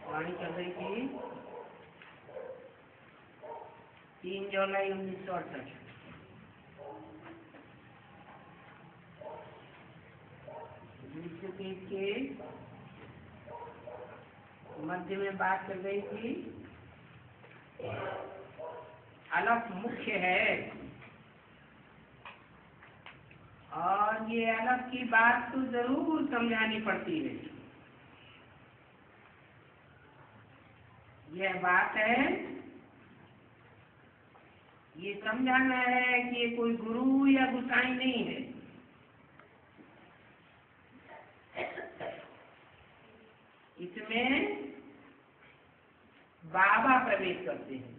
वाणी चल रही थी 3 जुलाई 1968। विश्व पेज के मध्य में बात चल रही थी, अलफ मुख्य है और ये अलफ की बात तो जरूर समझानी पड़ती है। यह बात है ये समझाना है कि ये कोई गुरु या गुसाई नहीं है। इसमें बाबा प्रवेश करते हैं,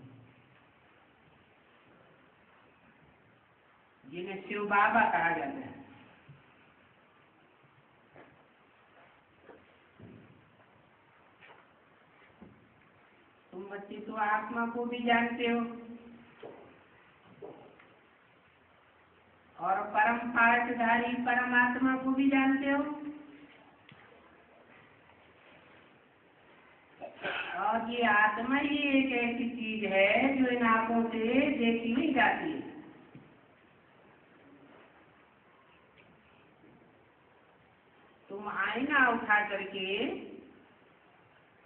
जिन्हें शिव बाबा कहा जाता है। तुम बच्चे तो आत्मा को भी जानते हो और परम पाठधारी परमात्मा को भी जानते हो, और ये आत्मा ही एक ऐसी चीज है जो इन आंखों से देखी नहीं जाती है। तुम आईना उठा करके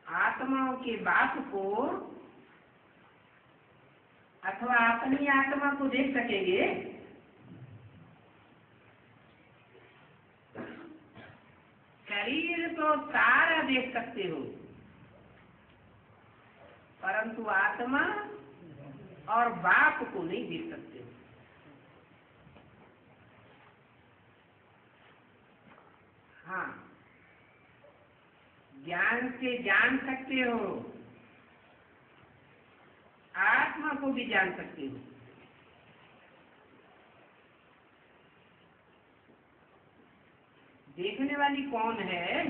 आत्माओं के बाप को अथवा अपनी आत्मा को देख सकेंगे? शरीर तो सारा देख सकते हो, परंतु आत्मा और बाप को नहीं देख सकते हो। हाँ, ज्ञान से जान सकते हो, आत्मा को भी जान सकते हो। देखने वाली कौन है?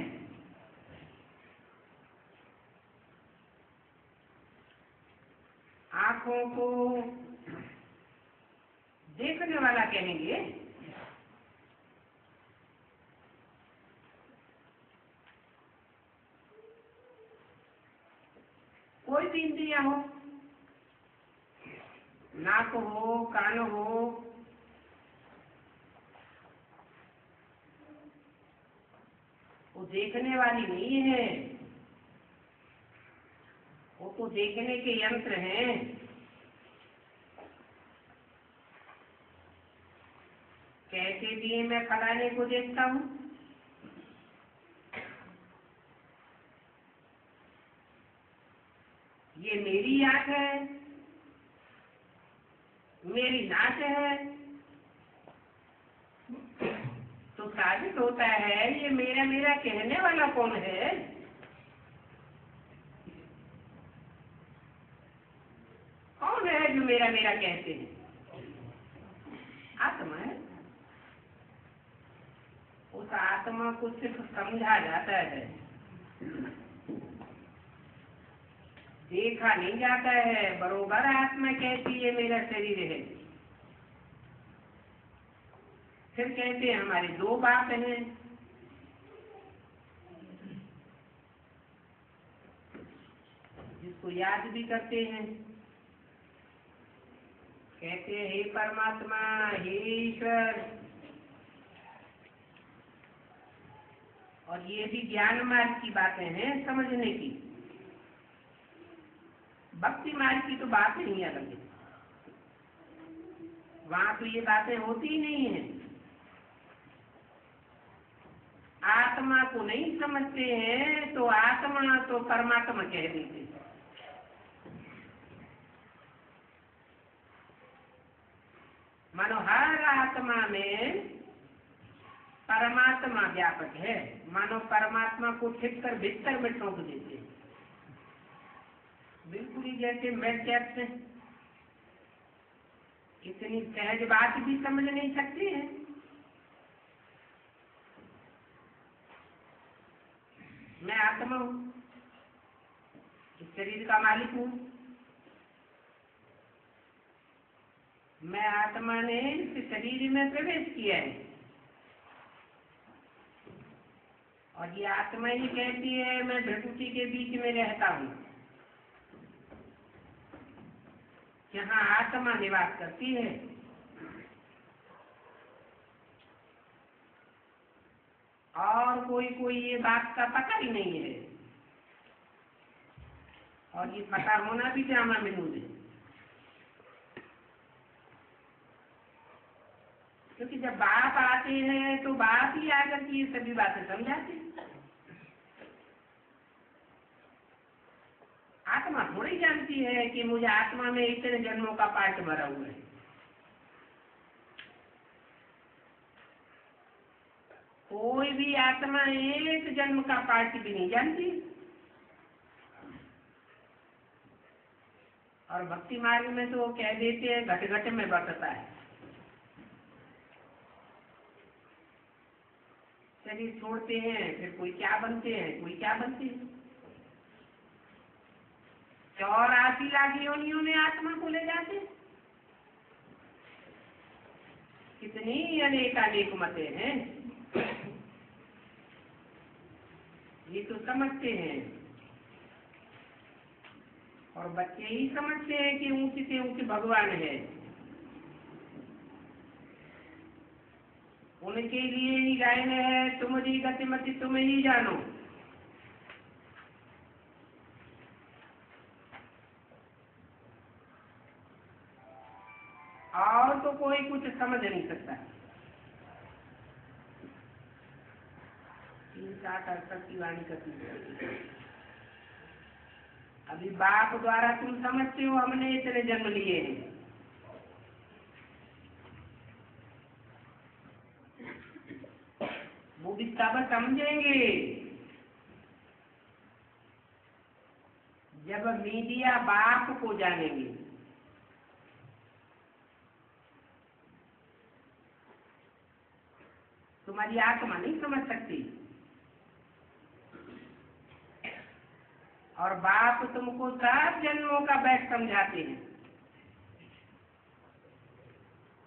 आंखों को देखने वाला कहेंगे। कोई भी इंद्रियां हो, नाक हो, कान हो, वो देखने वाली नहीं है, वो तो देखने के यंत्र हैं। कैसे भी मैं फलाने को देखता हूँ, ये मेरी आंख है, मेरी नाक है, तो साबित होता है ये मेरा मेरा कहने वाला कौन है? कौन है जो मेरा मेरा कहते हैं? आत्मा है। उस आत्मा को सिर्फ समझा जाता है, देखा नहीं जाता है। बरोबर आत्मा कहती है मेरा शरीर है। फिर कहते हैं हमारे दो बाप हैं, जिसको याद भी करते हैं। कहते हैं हे परमात्मा, हे ईश्वर। और ये भी ज्ञान मार्ग की बातें हैं, समझने की। भक्ति मार्ग की तो बात नहीं अलग है, वहां तो ये बातें होती ही नहीं है। आत्मा को नहीं समझते हैं तो आत्मा तो परमात्मा कह देते हैं। मानो हर आत्मा में परमात्मा व्यापक है, मानो परमात्मा को छिप कर भीतर में ठोक देते हैं। बिल्कुल ही जैसे मैट्रिक्स में इतनी सहज बात भी समझ नहीं सकते हैं। मैं आत्मा हूँ, इस शरीर का मालिक हूँ। मैं आत्मा ने इस शरीर में प्रवेश किया है, और ये आत्मा ही कहती है मैं भृकुटी के बीच में रहता हूँ, जहाँ आत्मा निवास करती है। और कोई ये बात का पता ही नहीं है, और ये पता होना भी जामा मिलूद है। क्योंकि जब बाप आते हैं तो बाप ही आकर के ये सभी बातें समझाते हैं। आत्मा थोड़ी जानती है कि मुझे आत्मा में इतने जन्मों का पार्ट भरा हुआ है। कोई भी आत्मा एक जन्म का पार्ट भी नहीं जानती। और भक्ति मार्ग में तो वो कह देते हैं घट घट में बसता है। शरीर छोड़ते हैं फिर कोई क्या बनते हैं, कोई क्या बनते हैं। 84 लाख योनियों में आत्मा को ले जाते। कितनी अनेक मतें हैं, ये तो समझते हैं। और बच्चे ही समझते हैं कि ऊंचे से ऊंचे भगवान है। उनके लिए ही गायन है, तुम्हारी गतिमति तुम ही जानो। और तो कोई कुछ समझ नहीं सकता। 3-8 की वाणी करती है। अभी बाप द्वारा तुम समझते हो हमने इतने जन्म लिए हैं। वो भी तब समझेंगे जब मीडिया बाप को जानेंगे। तुम्हारी आत्मा नहीं समझ सकती। और बाप तुमको सब जन्मों का बैठ समझाते हैं,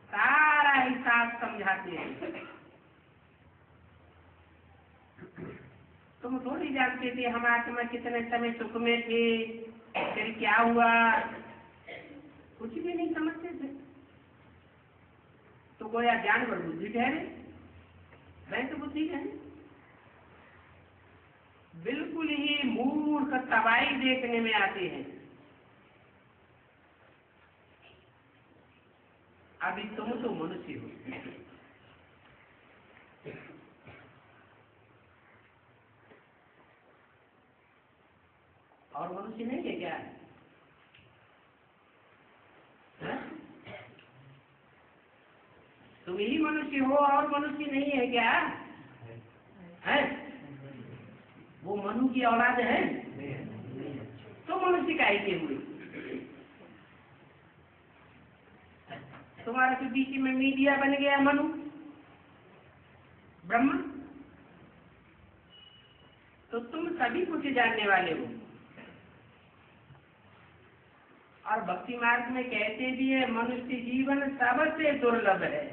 सारा हिसाब समझाते हैं। तुम थोड़ी जानते थे हम आत्मा कितने समय सुख में थे, फिर क्या हुआ, कुछ भी नहीं समझते थे। तो गोया जानवर बुद्धि ठहरे, वह तो बुद्धि ठहरे। बिल्कुल ही मूर्ख तबाही देखने में आते हैं। अभी तुम तो मनुष्य हो, और मनुष्य नहीं है क्या? तुम ही मनुष्य हो और मनुष्य नहीं है क्या? है? वो मनु की औलाद है तो मनुष्य का ही के हुए। तुम्हारे के बीच में मीडिया बन गया मनु ब्रह्मा, तो तुम सभी कुछ जानने वाले हो। और भक्ति मार्ग में कहते भी है मनुष्य जीवन सबसे दुर्लभ है।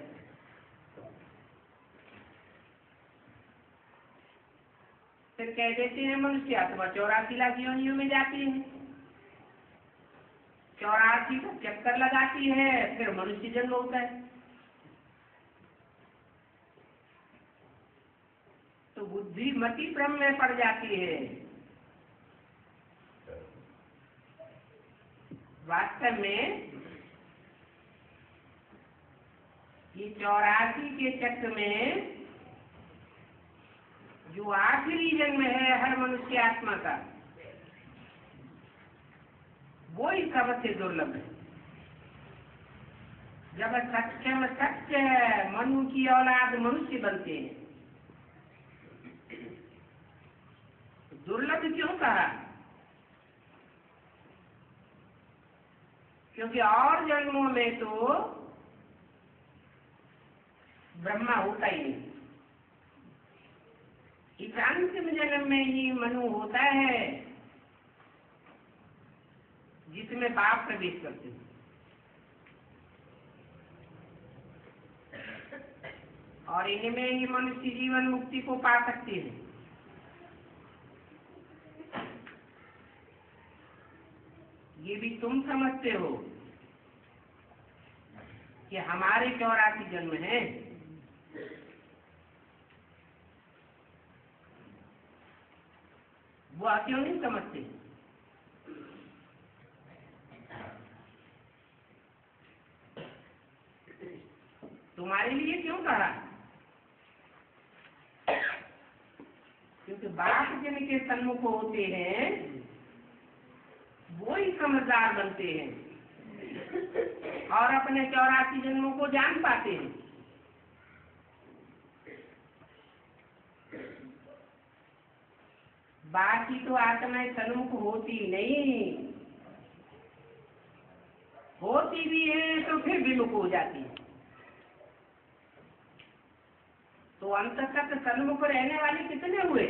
फिर कह देते हैं मनुष्य आत्मा 84 लाख योनियों में जाती है, 84 का चक्कर लगाती है, फिर मनुष्य जन्म होता है। तो बुद्धि मति भ्रम में पड़ जाती है। वास्तव में ये 84 के चक्र में जो आखिरी जन्म है हर मनुष्य आत्मा का, वो ही सबसे दुर्लभ है। जब सक्षम सत्य मनु की औलाद मनुष्य बनते हैं, दुर्लभ क्यों कहा? क्योंकि और जन्मों में तो ब्रह्मा होता ही नहीं। इस अंतिम जन्म में ही मनु होता है जिसमें बाप प्रवेश करते हैं। और इनमें ही मनुष्य जीवन मुक्ति को पा सकते हैं। ये भी तुम समझते हो कि हमारे 84 जन्म हैं। वो क्यों नहीं समझते? तुम्हारे लिए क्यों कहा? क्योंकि बाप जिनके सन्मुख होते हैं वो ही समझदार बनते हैं और अपने 84 जन्मों को जान पाते हैं। बाकी तो आत्माएं सन्मुख होती नहीं, होती भी है तो फिर विमुख हो जाती है। तो अंत तक सन्मुख रहने वाले कितने हुए?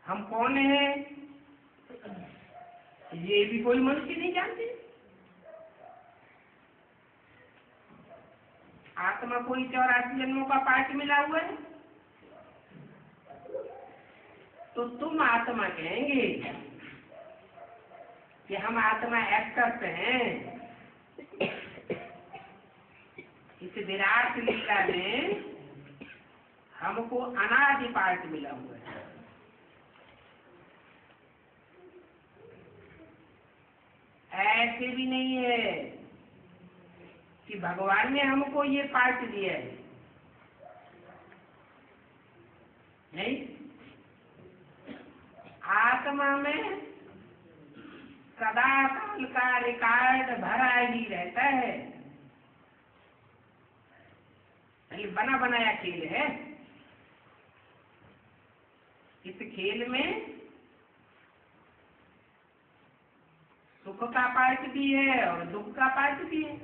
हम कौन हैं ये भी कोई मनुष्य नहीं जानते। आत्मा कोई 84 जन्मों का पाठ मिला हुआ है, तो तुम आत्मा कहेंगे कि हम आत्मा एक्टर्स हैं। इस विराट लीला में हमको अनादि पाठ मिला हुआ है। ऐसे भी नहीं है कि भगवान ने हमको ये पाठ दिया है, नहीं। आत्मा में सदा काल का रिकॉर्ड भरा ही रहता है। ये बना बनाया खेल है। इस खेल में सुख का पार्ट भी है और दुख का पार्ट भी है।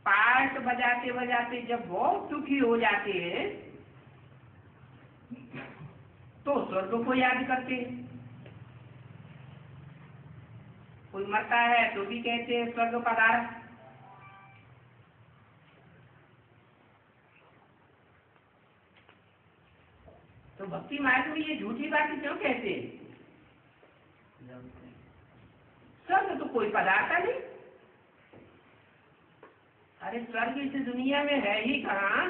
पार्ट बजाते बजाते जब बहुत दुखी हो जाते हैं तो स्वर्ग को याद करते हैं। कोई मरता है तो भी कहते हैं स्वर्ग पधार। तो भक्ति मार्ग में ये झूठी बात क्यों कहते हैं? स्वर्ग तो कोई पदार्थ नहीं। अरे स्वर्ग इस दुनिया में है ही कहाँ?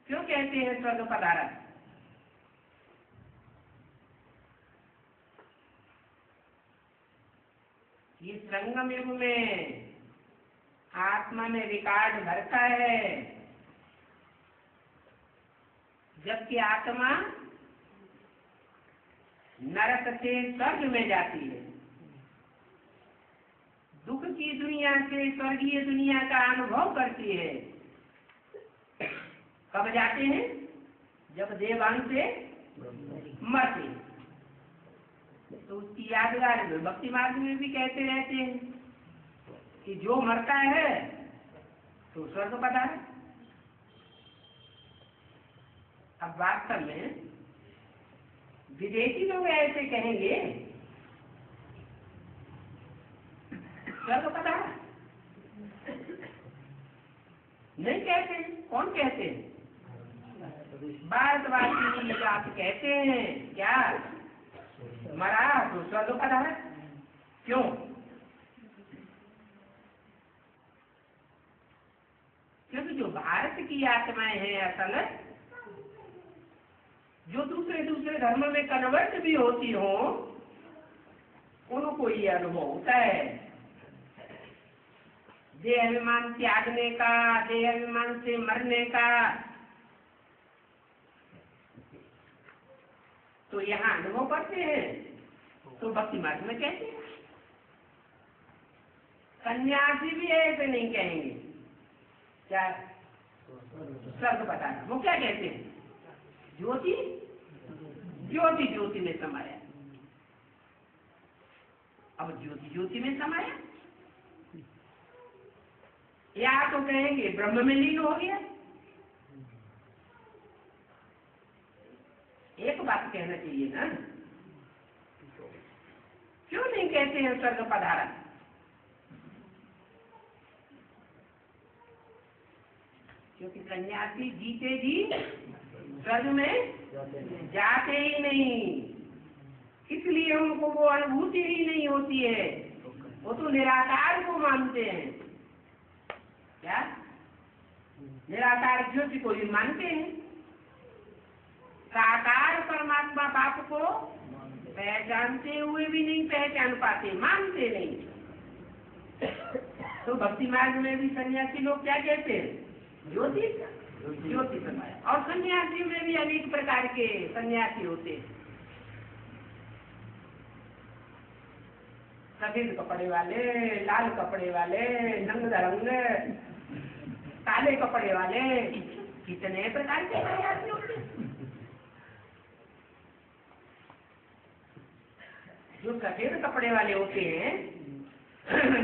क्यों कहते हैं स्वर्ग पदार्थ? ये संगम युग में आत्मा में रिकॉर्ड भरता है, जबकि आत्मा नरक से स्वर्ग में जाती है। दुख की दुनिया से स्वर्गीय दुनिया का अनुभव करती है। कब जाते हैं? जब देवांग से मरते। तो उसकी यादगार में भक्ति मार्ग में भी कहते रहते हैं कि जो मरता है तो स्वर्ग पधारे। अब वास्तव में विदेशी लोग ऐसे कहेंगे स्वर्ग पधार, नहीं कहते। कौन कहते हैं? भारतवासी बात कहते हैं क्या? मरा तो स्वर्ग पधार। क्यों? क्योंकि जो भारत की आत्माएं हैं असल, जो दूसरे दूसरे धर्म में कन्वर्ट भी होती हो, उनको ये अनुभव होता है देह अभिमान त्यागने का, देह अभिमान से मरने का। तो यहाँ अनुभव करते हैं। तो भक्ति मार्ग में कहते हैं। सन्यासी भी ऐसे नहीं कहेंगे क्या स्वर्ग पता है। वो क्या कहते हैं? ज्योति ज्योति ज्योति में समाया। अब ज्योति ज्योति में समाया, या तो कहेंगे ब्रह्म में लीन हो गया। एक बात कहना चाहिए ना, क्यों नहीं कहते हैं स्वर्ग पधारा? क्योंकि सन्यासी जीते जी स्वर्ग में जाते ही नहीं, इसलिए उनको वो अनुभूति ही नहीं होती है। वो तो निराकार को मानते हैं। क्या? निराकार ज्योति को भी मानते हैं। साकार परमात्मा बाप को पहचानते हुए भी नहीं पहचान पाते, मानते नहीं। तो भक्ति मार्ग में भी सन्यासी लोग क्या कहते हैं? ज्योति ज्योति समाया। और सन्यासियों में भी अनेक प्रकार के सन्यासी होते हैं, सफेद कपड़े वाले, लाल कपड़े वाले, नंग धड़ंग, काले कपड़े वाले, कितने प्रकार के सन्यासी होते हैं। जो सफेद कपड़े वाले होते हैं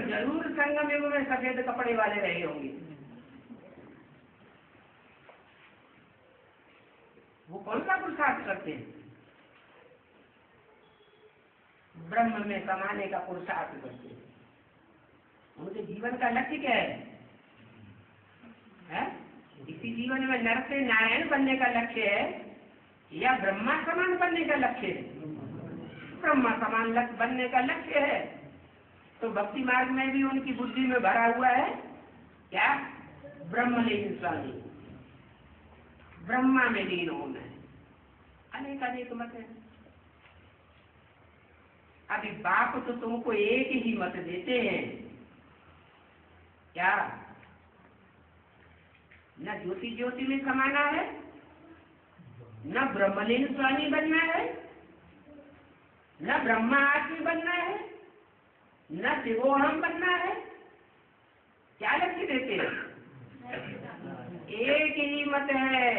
जरूर संगम युग में सफेद कपड़े वाले रहे होंगे। वो कौन सा पुरुषार्थ करते हैं? ब्रह्म में समाने का पुरुषार्थ करते हैं। उनके जीवन का लक्ष्य क्या है? इसी जीवन में नर से नारायण बनने का लक्ष्य है या ब्रह्मा समान बनने का लक्ष्य है? ब्रह्मा समान बनने का लक्ष्य है। तो भक्ति मार्ग में भी उनकी बुद्धि में भरा हुआ है क्या? ब्रह्म लीन स्वामी, ब्रह्मा में लीन होना है। अनेक अनेक मत है। अभी बाप तो तुमको एक ही मत देते हैं क्या? न ज्योति ज्योति में समाना है, न ब्रह्मलीन स्वामी बनना है, न ब्रह्मा आदमी बनना है, न शिवोहम बनना है। क्या लक्ष्य देते हैं? एक ही मत है,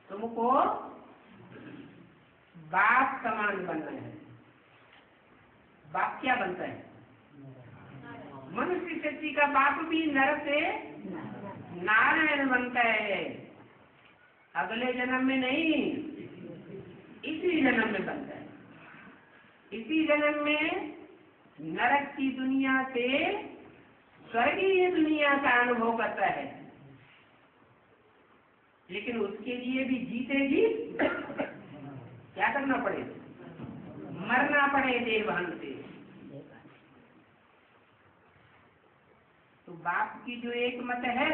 तुमको बाप समान बनना है। बाप क्या बनता है? मनुष्य शक्ति का बाप भी नर से नारायण बनता है। अगले जन्म में नहीं, इसी जन्म में बनता है। इसी जन्म में नरक की दुनिया से स्वर्गीय दुनिया का अनुभव करता है। लेकिन उसके लिए भी जीते जी क्या करना पड़े? मरना पड़े देवहन से। तो बाप की जो एक मत है,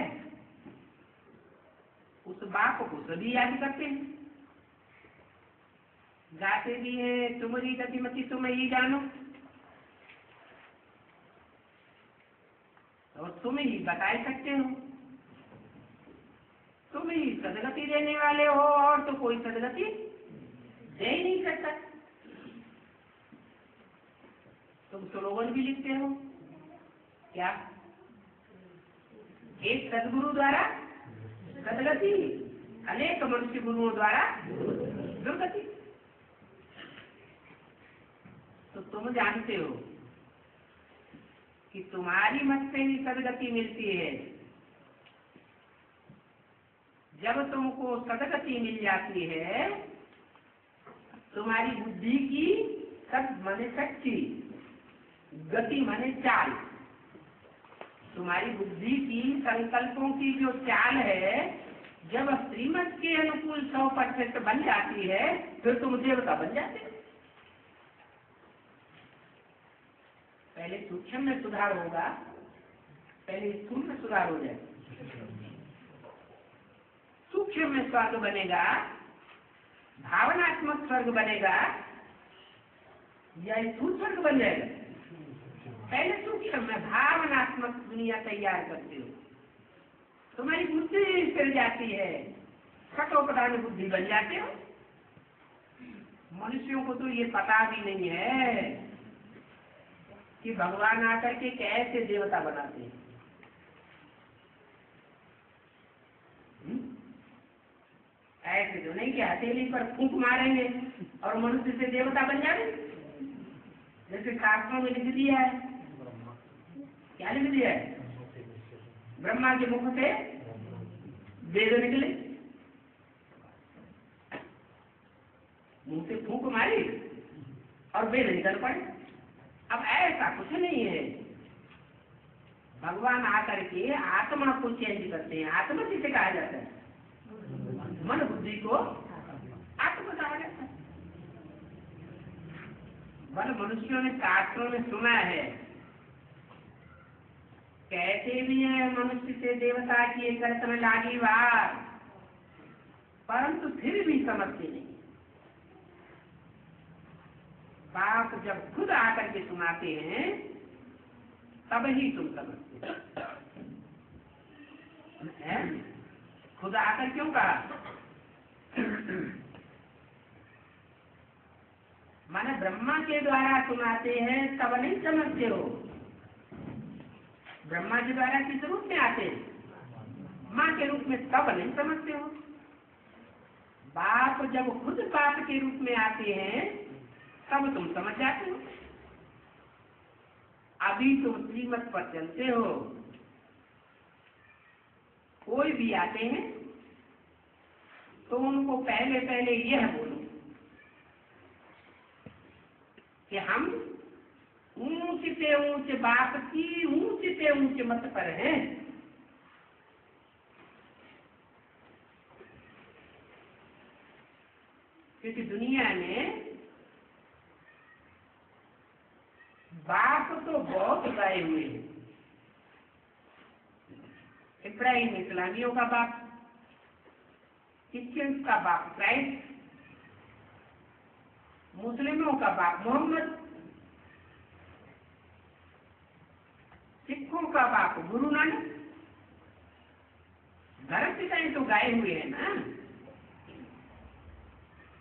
उस बाप को सभी याद करते हैं, गाते भी हैं, तुम्हारी गतिमति तुम ही जानो, और तुम ही बता सकते हो। तुम ही सदगति देने वाले हो, और तो कोई सदगति दे ही नहीं सकता। तुम स्लोगन भी लिखते हो क्या? एक सदगुरु द्वारा सदगति, अनेक मनुष्य गुरुओं द्वारा दुर्गति। तो तुम जानते हो कि तुम्हारी मत से ही सदगति मिलती है। जब तुमको सदगति मिल जाती है, तुम्हारी बुद्धि की सद माने शक्ति, गति माने चाल, तुम्हारी बुद्धि की संकल्पों की जो चाल है, जब श्रीमत के अनुकूल 100% बन जाती है, फिर तुम देवता बन जाते हो। पहले सूक्ष्म में सुधार होगा, पहले स्थूल में सुधार हो जाए। सूक्ष्म में स्वर्ग बनेगा, भावनात्मक स्वर्ग बनेगा, या स्थूल स्वर्ग बन जाएगा? पहले सूक्ष्म में भावनात्मक दुनिया तैयार करते हो, तुम्हारी बुद्धि फिर जाती है, कठोपदान बुद्धि बन जाते हो। मनुष्यों को तो ये पता भी नहीं है कि भगवान आकर के कैसे देवता बनाते हैं। ऐसे तो नहीं कि हथेली पर फूंक मारेंगे और मनुष्य से देवता बन जाए। जैसे शास्त्रों में लिख दिया है, क्या लिख दिया है? ब्रह्मा के मुख से वेद निकले, मुंह से फूंक मारी और वेद निकल पड़े। अब ऐसा कुछ नहीं है। भगवान आकर के आत्मा को चेंज करते हैं। आत्मा किसे कहा जाता है? मन बुद्धि को आत्मा कहा जाता है। बल मनुष्यों ने शास्त्रों में सुना है, कहते भी है मनुष्य से देवता की एक करतन लागी बात, परंतु फिर भी समझते नहीं। बाप जब खुद आकर के सुनाते हैं तब ही तुम समझते। है? खुद आकर क्यों कहा? माने ब्रह्मा के द्वारा सुनाते हैं तब नहीं समझते हो। ब्रह्मा के द्वारा किस रूप में आते हैं? माँ के रूप में, तब नहीं समझते हो। बाप जब खुद बाप के रूप में आते हैं तब तुम समझ जाते हो। अभी तुम श्रीमत पर चलते हो। कोई भी आते हैं तो उनको पहले पहले यह बोलो कि हम ऊंच से ऊंच बाप की ऊंच से ऊंच मत पर हैं। क्योंकि दुनिया में बाप तो बहुत गाए हुए हैं। इब्राहिम इस्लामियों का बाप, क्रिश्चियंस का बाप क्राइस्ट, मुस्लिमों का बाप मोहम्मद, सिखों का बाप गुरु नानक। धर्म पिताएं तो गाए हुए हैं ना,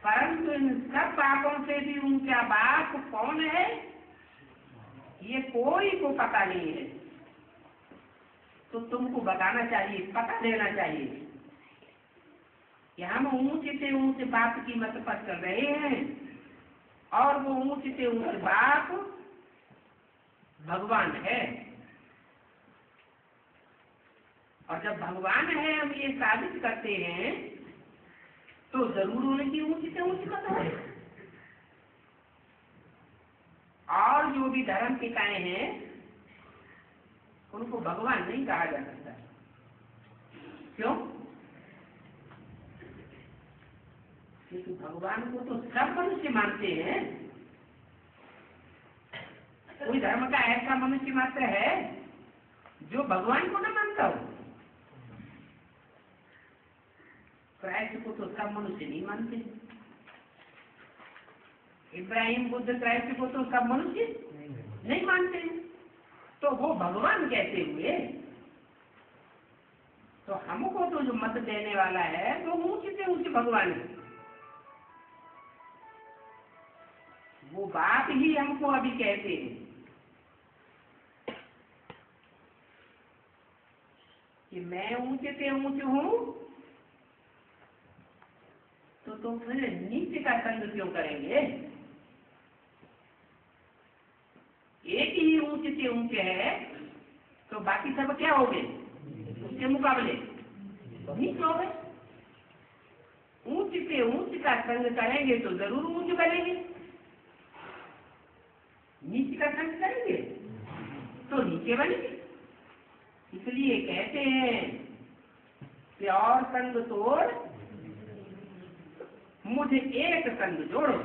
परंतु इन सब बापों से भी उनका बाप कौन है ये कोई को पता नहीं है। तो तुमको बताना चाहिए, पता देना चाहिए कि हम ऊंच से ऊंच बाप की मत पर चल रहे हैं और वो ऊंच से ऊंच बाप भगवान है। और जब भगवान है हम ये साबित करते हैं तो जरूर उनकी ऊंच से ऊंच मत है। और जो भी धर्म पिताएं हैं उनको भगवान नहीं कहा जा सकता। क्यों? क्योंकि भगवान को तो सब मनुष्य मानते हैं। कोई धर्म का ऐसा मनुष्य मात्र है जो भगवान को न मानता हो। क्राइस्ट को तो सब मनुष्य नहीं मानते। इब्राहिम बुद्ध क्राइस्ट को तो सब मनुष्य नहीं मानते। तो वो भगवान कैसे हुए? तो हमको तो जो मत देने वाला है वो ऊंच से ऊंच भगवान है। वो बात ही हमको अभी कहते हैं कि मैं ऊंचे से ऊंच हूं तो तुम फिर नीचे का संग क्यों करेंगे? एक ही ऊंचे से ऊंचे है तो बाकी सब क्या हो गए? उसके मुकाबले नीचे हो गए। ऊंच से ऊंच का संग करेंगे तो जरूर ऊंच बनेंगे। नीचे का संग करेंगे तो नीचे बनेंगे। इसलिए कहते हैं कि और संग तोड़ मुझे एक संग जोड़ो।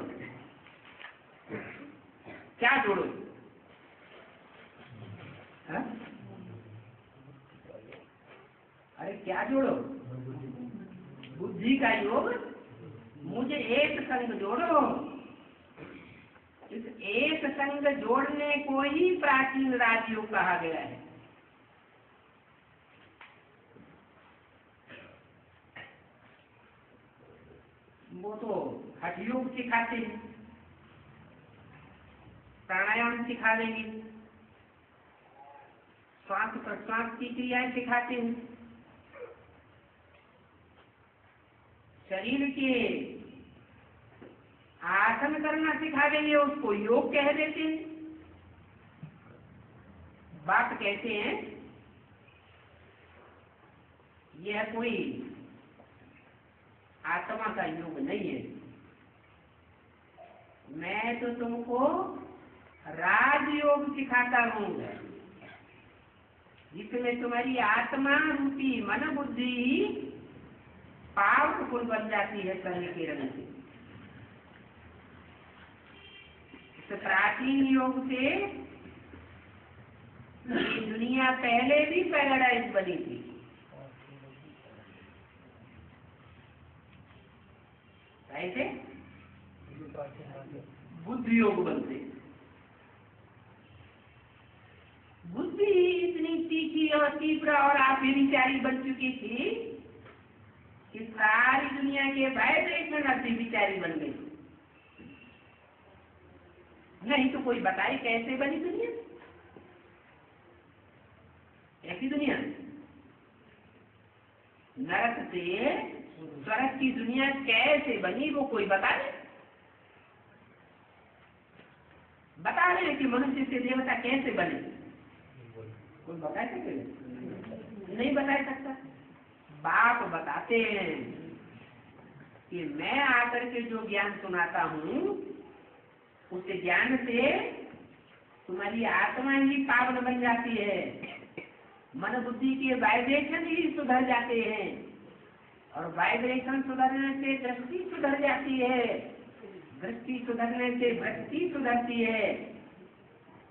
क्या जोड़ो? हा? अरे क्या जोड़ो? बुद्धि का योग। मुझे एक संग जोड़ो। इस एक संग जोड़ने को ही प्राचीन राजयोग कहा गया है। वो तो हठयोग सिखाते हैं, प्राणायाम सिखा देंगे, श्वास प्रश्वास की क्रियाएं सिखाते हैं, शरीर के आसन करना सिखा देंगे, उसको योग कह देते हैं। बात कहते हैं यह कोई आत्मा का योग नहीं है। मैं तो तुमको राजयोग सिखाता हूँ जिसमें तुम्हारी आत्मा रूपी मन बुद्धि पावरफुल बन जाती है संग के रंग से। इस प्राचीन योग से ये दुनिया पहले भी पैराडाइज बनी थी। ऐसे बुद्धि योग बनते। बुद्धि इतनी तीखी इतनी और तीव्र और आप विचारी बन चुकी थी कि सारी दुनिया के वाइब्रेशन अपनी विचारी बन गई। नहीं तो कोई बताए कैसे बनी दुनिया, ऐसी दुनिया नरक से स्वर्ग की दुनिया कैसे बनी, वो कोई बताए? बता रहे हैं कि मनुष्य से देवता कैसे बने, कोई बता सके? नहीं बता सकता। बाप बताते हैं कि मैं आकर के जो ज्ञान सुनाता हूँ उस ज्ञान से तुम्हारी आत्मा ही पावन बन जाती है, मन बुद्धि के वाइब्रेशन ही सुधर जाते हैं, और वाइब्रेशन सुधरने से दृष्टि सुधर जाती है, दृष्टि सुधरने से वृत्ति सुधरती है,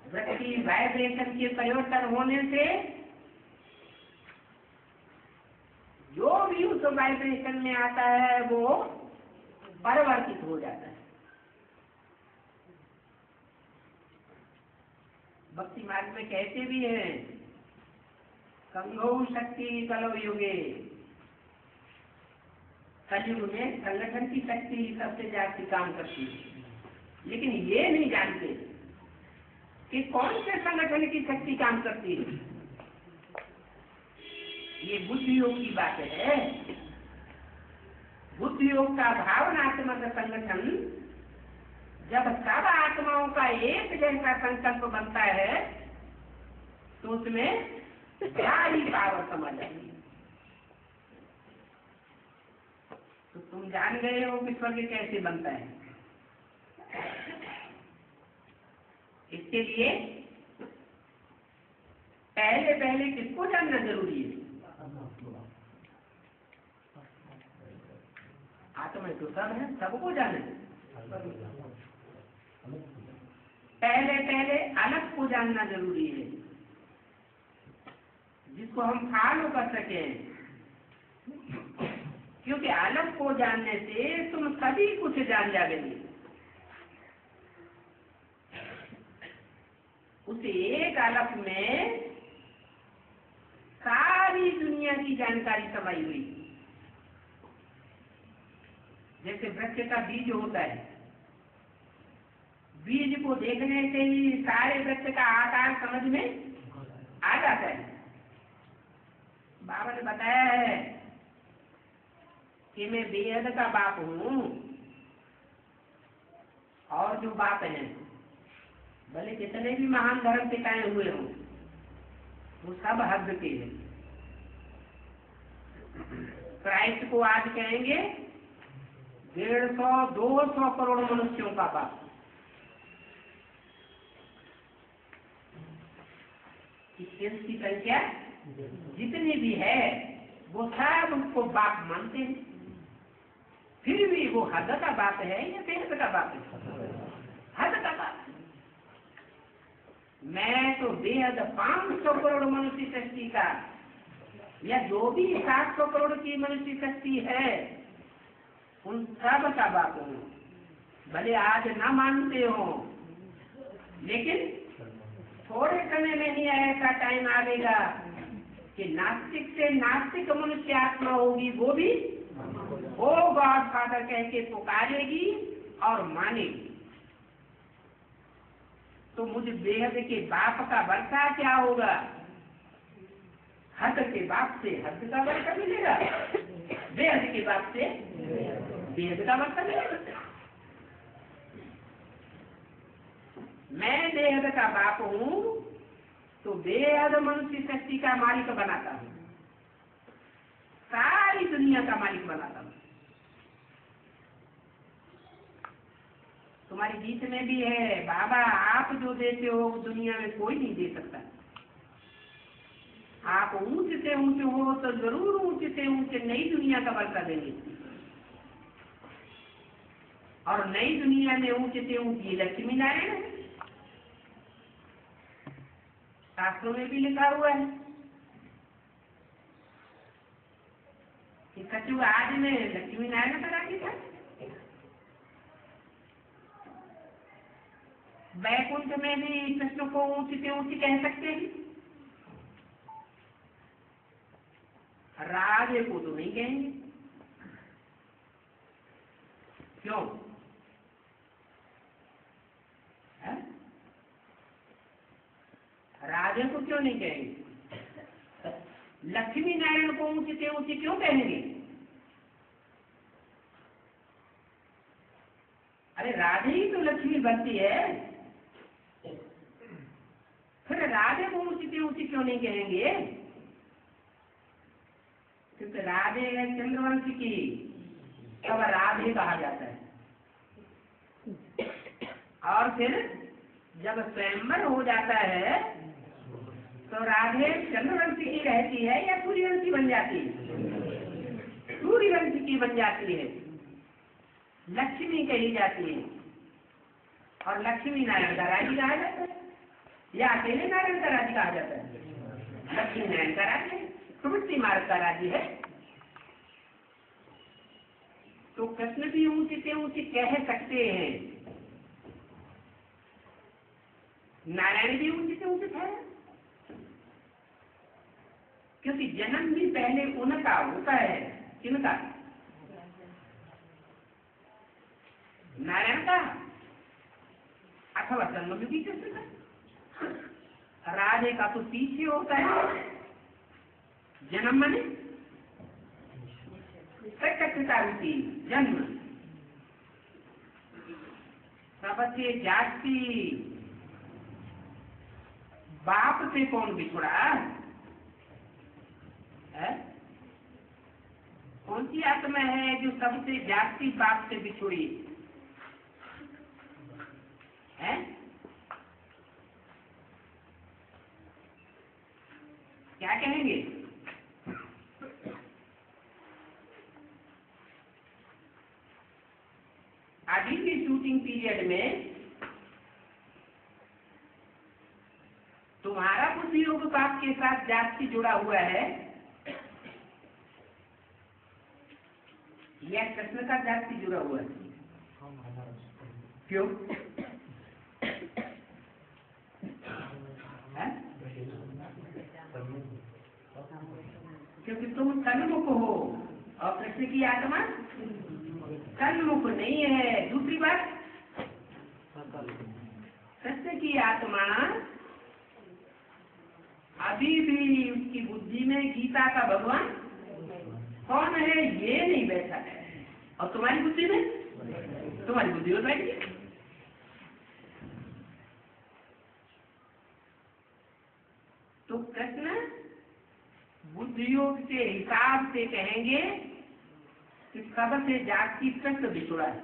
वृत्ति वाइब्रेशन के परिवर्तन होने से जो भी उस वाइब्रेशन में आता है वो परिवर्तित हो जाता है। भक्ति मार्ग में कहते भी हैं, संघो शक्ति कलौ युगे, कलयुग में संगठन की शक्ति सबसे ज्यादा काम करती है। लेकिन ये नहीं जानते कि कौन से संगठन की शक्ति काम करती है। ये बुद्धि योग की बात है। बुद्धि योग का भावनात्मक संगठन जब सब आत्माओं का एक जैसा संकल्प बनता है तो उसमें सारी पावर समझ आती है। तो तुम जान गए हो कि स्वर्ग कैसे बनता है। इसके लिए पहले पहले किसको जानना जरूरी है? आत्मा तो सब है, सबको जाने। पहले पहले अलग को जानना जरूरी है, जिसको हम फॉलो कर सके, क्योंकि अलग को जानने से तुम सभी कुछ जान जाओगे। उस एक अलग में सारी दुनिया की जानकारी समाई हुई। जैसे वृक्ष का बीज होता है, बीज को देखने से ही सारे वृक्ष का आकार समझ में आ जाता है। बाबा ने बताया है कि मैं बेहद का बाप हूँ, और जो बाप है भले कितने भी महान धर्म टिकाए हुए हों वो सब हद के हैं। क्राइस्ट को आज कहेंगे 150-200 करोड़ मनुष्यों का बाप। इसकी संख्या जितनी भी है वो सब उसको बाप मानते हैं। फिर भी वो हद का बाप है या बेहद का बाप है? हद का बाप। मैं तो बेहद 500 करोड़ मनुष्य शक्ति का, या जो भी 700 करोड़ की मनुष्य शक्ति है उन सब का बाप हूँ। भले आज न मानते हो, लेकिन थोड़े समय में ही ऐसा टाइम आएगा कि नास्तिक से नास्तिक मनुष्य आत्मा होगी, वो भी वो गॉड फादर कह के पुकारेगी और मानेगी। तो मुझे बेहद के बाप का वर्षा क्या होगा? हद के बाप से हद का वर्षा मिलेगा, बेहद के बाप से बेहद का वर्षा मिलेगा। मैं बेहद का बाप हूँ तो बेहद मनुष्य शक्ति का मालिक बनाता हूँ, सारी दुनिया का मालिक बनाता हूँ। तुम्हारे गीत में भी है, बाबा आप जो देते हो दुनिया में कोई नहीं दे सकता। आप ऊंच से ऊंचे हो तो जरूर ऊंच से ऊंचे नई दुनिया का वर्षा देंगे, और नई दुनिया में ऊंचे से ऊंची लक्ष्मी नारायण है। शास्त्रों में भी लिखा हुआ है कि कचुआ आदि में लक्ष्मी नारायण का राज्य था। वैकुंठ में भी कृष्ण को ऊंची से ऊंची कह सकते हैं। राधे को तो नहीं कहेंगे। क्यों? है? राधे को क्यों नहीं कहेंगे? लक्ष्मी नारायण को ऊंचे ऊंचे क्यों कहेंगे? अरे राधे ही तो लक्ष्मी बनती है, फिर राधे को ऊंची ऊंची क्यों नहीं कहेंगे? क्योंकि राधे है चंद्रवंश की, तब राधे कहा जाता है। और फिर जब स्वयंवर हो जाता है तो राधे चंद्रवंशी की रहती है या सूर्यवंशी बन जाती है? सूर्यवंशी की बन जाती है, लक्ष्मी कही जाती है। और लक्ष्मी नारायण का राज्य कहा जाता है या अकेले नारायण का राज्य कहा जाता है? लक्ष्मी नारायण का राज्य है, प्रवृत्ति मार्ग का राज्य है। तो कृष्ण भी ऊंचे से ऊंचे कह सकते हैं, नारायण भी ऊंचे से ऊंचे है, क्योंकि जन्म भी पहले उनका होता है। किनका? नारायण का, अथवा जन्म भी कृष्ण का। राधे का तो पीछे होता है, जन्म माने प्रकटता रूपी जन्म। सबसे जाति बाप से कौन बिछुड़ा है? कौन सी आत्मा है जो सबसे जाति बाप से बिछुड़ी है? क्या कहेंगे? अभी भी शूटिंग पीरियड में तुम्हारा बुद्धि योग बाप के साथ जाति जुड़ा हुआ है या कृष्ण का जाति जुड़ा हुआ है? क्यों? क्योंकि तुम सन्मुख हो और कृष्ण की आत्मा सन्मुख नहीं है। दूसरी बात, कृष्ण की आत्मा अभी भी उसकी बुद्धि में गीता का भगवान कौन है ये नहीं बैठा है, और तुम्हारी बुद्धि में बैठ गई। तो कृष्ण बुद्धियोग के हिसाब से कहेंगे कि सबसे जाति कृष्ण बिछुड़ा है।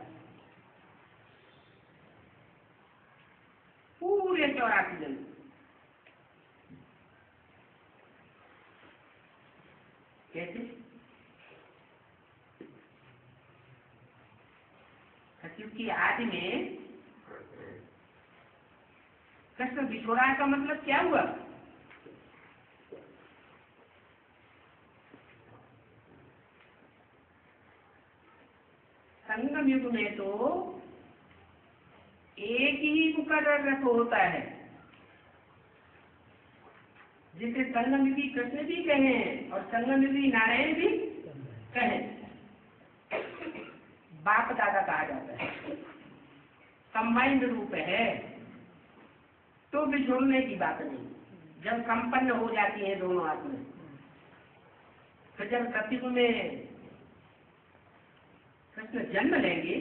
पूरे 84 जन कैसे? क्योंकि आदि में कृष्ण बिछोड़ा का मतलब क्या हुआ? संगम युग में तो एक ही मुकर्रर रथ होता है, जिसे संगम युगी कृष्ण भी कहे और संगम युगी नारायण भी कहे। बाप दादा कहा जाता है, कंबाइंड रूप है, तो बिछोड़ने की बात नहीं। जब संपन्न हो जाती है दोनों आत्माएं, तो जब कलयुग में कृष्ण जन्म लेंगे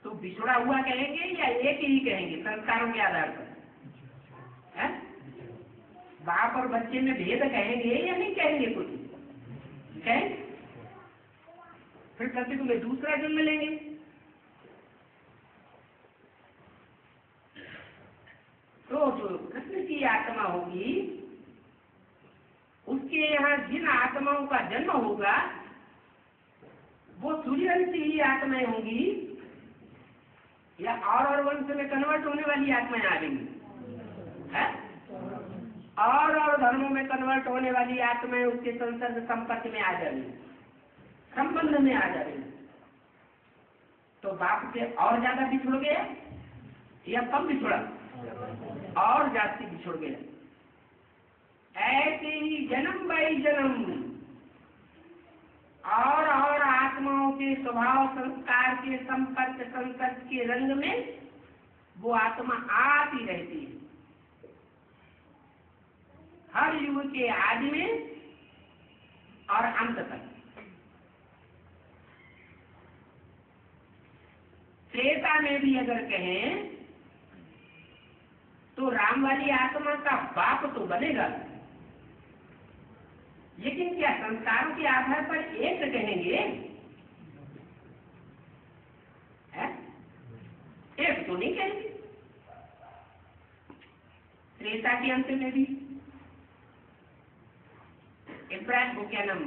तो बिछोड़ा हुआ कहेंगे या एक ही कहेंगे संस्कारों के आधार पर? है? बाप और बच्चे में भेद कहेंगे या नहीं कहेंगे? कुछ कहेंगे, फिर कलयुग में दूसरा जन्म लेंगे। तो जो कृष्ण की आत्मा होगी उसके यहाँ जिन आत्माओं का जन्म होगा वो सूर्यवंशी ही आत्माएं होंगी या और वंश में कन्वर्ट होने वाली आत्माएं आ गई है? और धर्मों में कन्वर्ट होने वाली आत्माएं उसके संसर्ग संपर्क में आ जाएंगी, संबंध में आ जाएंगी। तो बाप से और ज्यादा बिछुड़ गया या कम बिछुड़ा? और जाति बिछुड़ गया। ऐसे ही जन्म बाई जन्म और आत्माओं के स्वभाव संस्कार के संपर्क संकट के रंग में वो आत्मा आती रहती है, हर युग के आदि में और अंत तक। त्रेता में भी अगर कहें तो राम वाली आत्मा का बाप तो बनेगा, लेकिन क्या संस्कारों के आधार पर एक कहेंगे? एक तो नहीं कहेंगे। त्रेता के अंत में भी इब्राहिम को क्या नाम,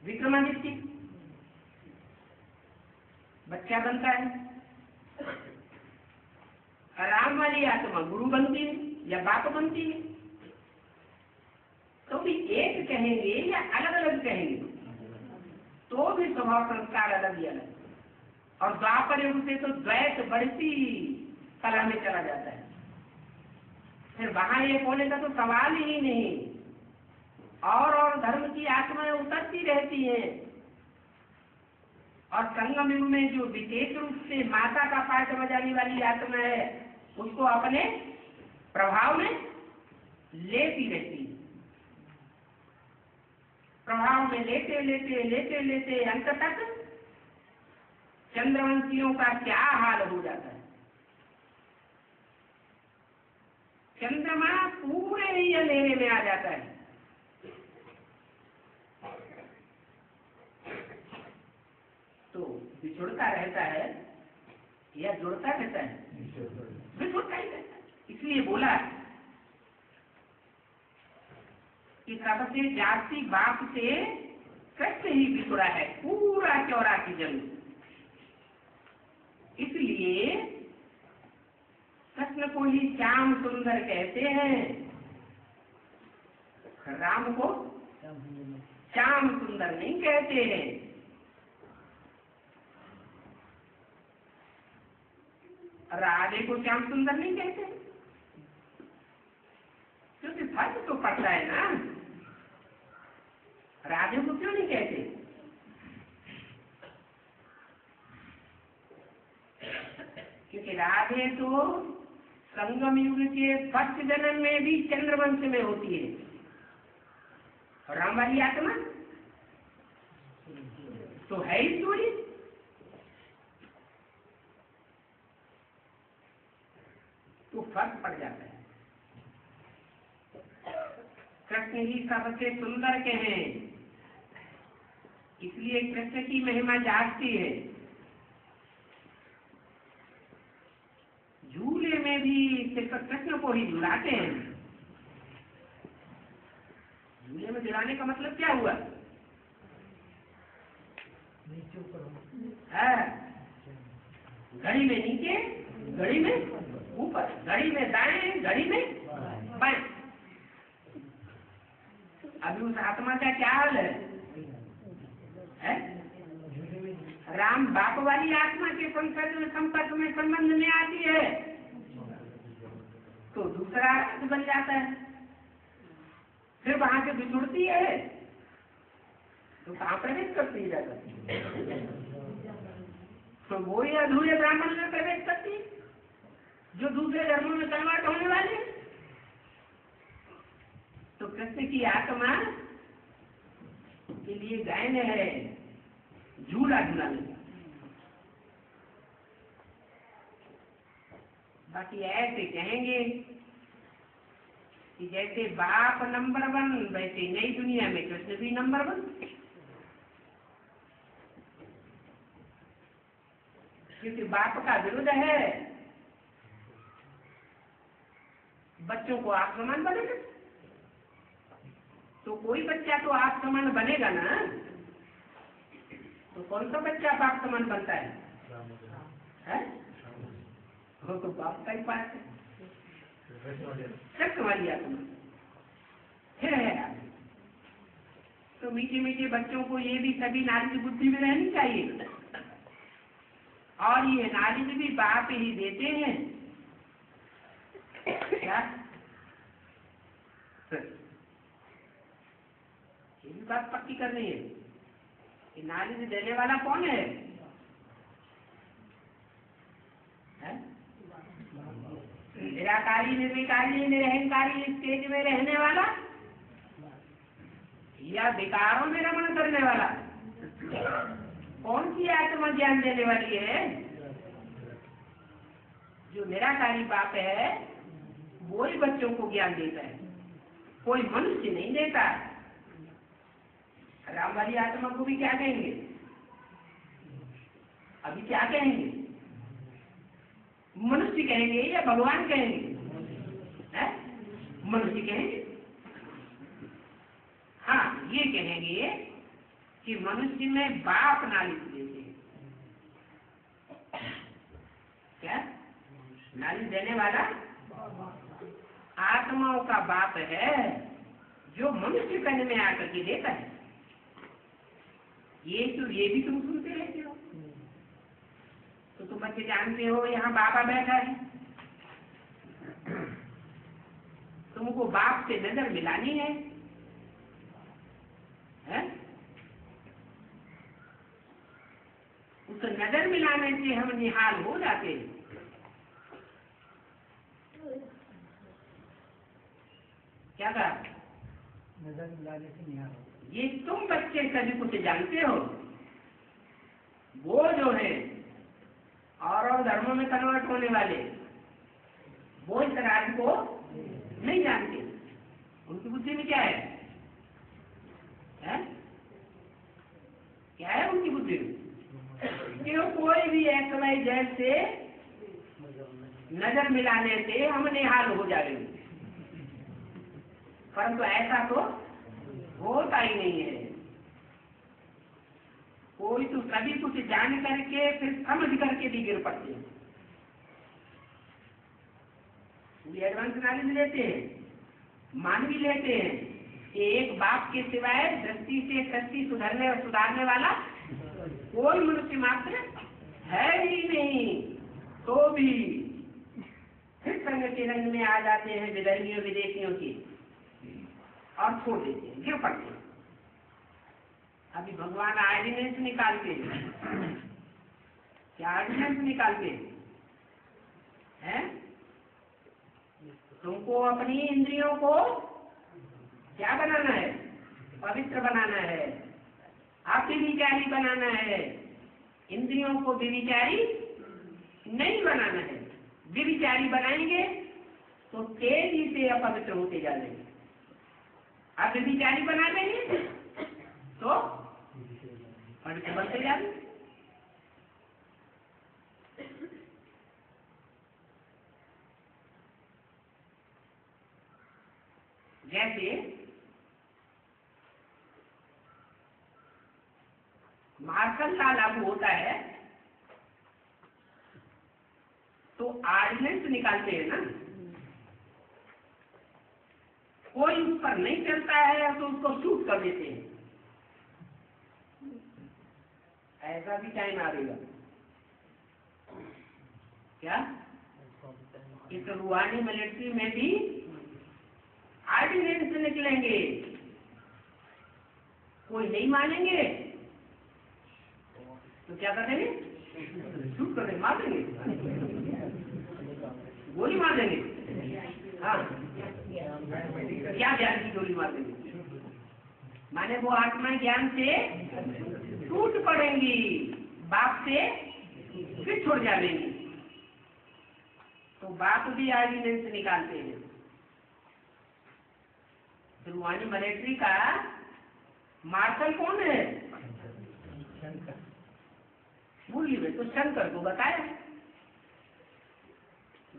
विक्रमादित्य बच्चा बनता है, राम वाली आत्मा गुरु बनती है या बाप बनती है। तो भी एक कहेंगे या अलग अलग कहेंगे? तो भी स्वभाव संस्कार अलग ही अलग। और द्वापर युग से तो द्वैत बढ़ती कला में चला जाता है, फिर वहां एक होने का तो सवाल ही नहीं। और धर्म की आत्माएं उतरती रहती हैं, और संगम युग में जो विशेष रूप से माता का पाठ बजाने वाली आत्मा है उसको अपने प्रभाव में लेती रहती है। प्रभाव में लेते लेते लेते लेते अंत तक चंद्रवंशियों का क्या हाल हो जाता है। चंद्रमा पूरे ही अंधेरे में आ जाता है। तो बिछुड़ता रहता है या जुड़ता रहता है? बिछुड़ता ही रहता है। इसलिए बोला कि सबसे जाति बाप से कृष्ण ही बिछुड़ा है पूरा 84 जन्म। इसलिए कृष्ण को ही श्याम सुंदर कहते हैं, राम को श्याम सुंदर नहीं कहते हैं। राधे को श्याम सुंदर नहीं कहते, क्योंकि फर्क तो पड़ता है ना। राधे को क्यों नहीं कहते? क्योंकि राधे तो संगम युग के फर्स्ट जन्म में भी चंद्रवंश में होती है, और राम वाली आत्मा तो है ही थोड़ी। तो फर्क पड़ जाता है। कृष्ण ही सबसे सुंदर के हैं, इसलिए कृष्ण की महिमा जागती है। झूले में भी सिर्फ कृष्ण को ही झुलाते हैं। झूले में झुलाने का मतलब क्या हुआ? घड़ी में नीचे, घड़ी में ऊपर, घड़ी में दाएं, घड़ी में बाएं। अभी उस आत्मा का क्या हाल है? राम बाप वाली आत्मा के संपर्क में संबंध में आती है तो दूसरा अर्थ बन जाता है, फिर वहां से बिछुड़ती है तो कहाँ प्रवेश करती है जाकर? तो वो ही अधूरे ब्राह्मण में प्रवेश करती जो दूसरे धर्मों में कन्वर्ट होने वाले। तो कृष्ण की आत्मा के लिए गायन है झूला झूलाने का। बाकी ऐसे कहेंगे कि जैसे बाप नंबर 1 वैसे नई दुनिया में कृष्ण भी नंबर 1, क्योंकि बाप का विरुद्ध है, बच्चों को आप समान बनेगा। तो कोई बच्चा तो आप समान बनेगा ना। तो कौन सा बच्चा बाप समान बनता है? वो तो बाप का ही पास है, कृष्ण वाली आत्मा है। तो मीठे मीठे बच्चों को ये भी सभी नारी की बुद्धि में रहनी चाहिए, और ये नारी भी बाप ही देते हैं। क्या ये भी बात पक्की करनी है कि नाली देने वाला कौन है? निराकारी, निर्विकारी, निरहंकारी स्टेज में रहने वाला या विकारों में रमण करने वाला? कौन सी आत्मा ज्ञान देने वाली है? जो निराकारी बाप है वो ही बच्चों को ज्ञान देता है, कोई मनुष्य नहीं देता। राम वाली आत्मा को भी क्या कहेंगे? अभी क्या कहेंगे? मनुष्य कहेंगे या भगवान कहेंगे? मनुष्य कहेंगे। हाँ, ये कहेंगे कि मनुष्य में बाप नाली देते हैं। क्या? नाली देने वाला आत्माओं का बाप है जो मनुष्य कन में आकर के देता है। ये भी तुम सुनते रहते हो। तो तुम बच्चे जानते हो यहाँ बाबा बैठा है, तुमको बाप से नजर मिलानी है? उस नजर मिलाने से हम निहाल हो जाते हैं। क्या कहा? नजर मिलाने से निहाल हो। ये तुम बच्चे सभी कुछ जानते हो। वो जो है और धर्मों में कन्वर्ट होने वाले वो इस राज को नहीं जानते। उनकी बुद्धि में क्या है? क्या है उनकी बुद्धि में? कि कोई भी XYZ से नजर मिलाने से हम निहाल हो जा रहे हैं, परंतु ऐसा तो होता ही नहीं है। कोई तो सभी कुछ जान करके फिर समझ करके भी गिर पड़ते हैं। एडवांस नॉलेज लेते हैं, मान भी लेते हैं कि एक बाप के सिवाय दृष्टि से सृष्टि सुधारने और सुधारने वाला कोई मनुष्य मात्र है ही नहीं, तो भी फिर संग के रंग में आ जाते हैं विधर्मियों विदेशियों की और छोड़ देते हैं, गिर पड़ते हैं। अभी भगवान आर्डिनेंस निकालते हैं। क्या आर्डिनेंस निकालते हैं? तुमको अपनी इंद्रियों को क्या बनाना है? पवित्र बनाना है, अव्यभिचारी बनाना है। इंद्रियों को व्यभिचारी नहीं बनाना है। व्यभिचारी बनाएंगे तो तेजी से अपवित्र होते जाएंगे। अव्यभिचारी बना देंगे तो पवित्र बनते जाएंगे। जैसे मार्शल लॉ लागू होता है तो ऑर्डिनेंस निकालते हैं ना, कोई उस पर नहीं चलता है तो उसको शूट कर देते हैं। ऐसा भी टाइम आएगा क्या? इस रूहानी मिलिट्री में भी ऑर्डिनेंस निकलेंगे, कोई नहीं मानेंगे तो क्या कर देंगे? शूट कर देंगे, मार देंगे, गोली मार देंगे। हाँ, क्या ज्ञान की गोली मार देंगे? माने वो आत्मा ज्ञान से टूट पड़ेंगी, बाप से फिर छोड़ जाएंगी। तो बाप भी ऑर्डिनेंस निकालते हैं। रूहानी मिलिट्री का मार्शल कौन है? मुरली में तो शंकर को बताया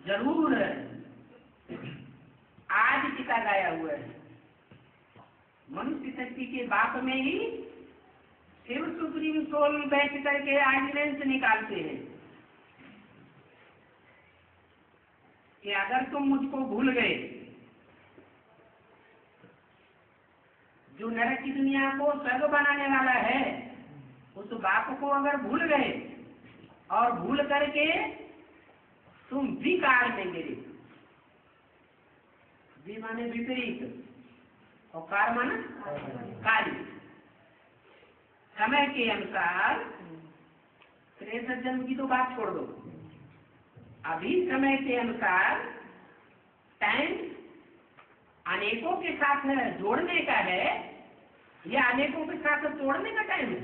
जरूर है। आज पिता गाया हुआ है। मनुष्य शक्ति के बाप में ही शिव सुप्रीम सोल बैठ करके ऑर्डिनेंस निकालते हैं कि अगर तुम मुझको भूल गए, जो नरक की दुनिया को स्वर्ग बनाने वाला है, उस बाप को अगर भूल गए और भूल करके तुम विकार में गिरे, माने विपरीत, और कार माना कार्य। समय के अनुसार त्रेसठ जन्म की तो बात छोड़ दो, अभी समय के अनुसार टाइम अनेकों के साथ जोड़ने का है या अनेकों के साथ तोड़ने का टाइम है?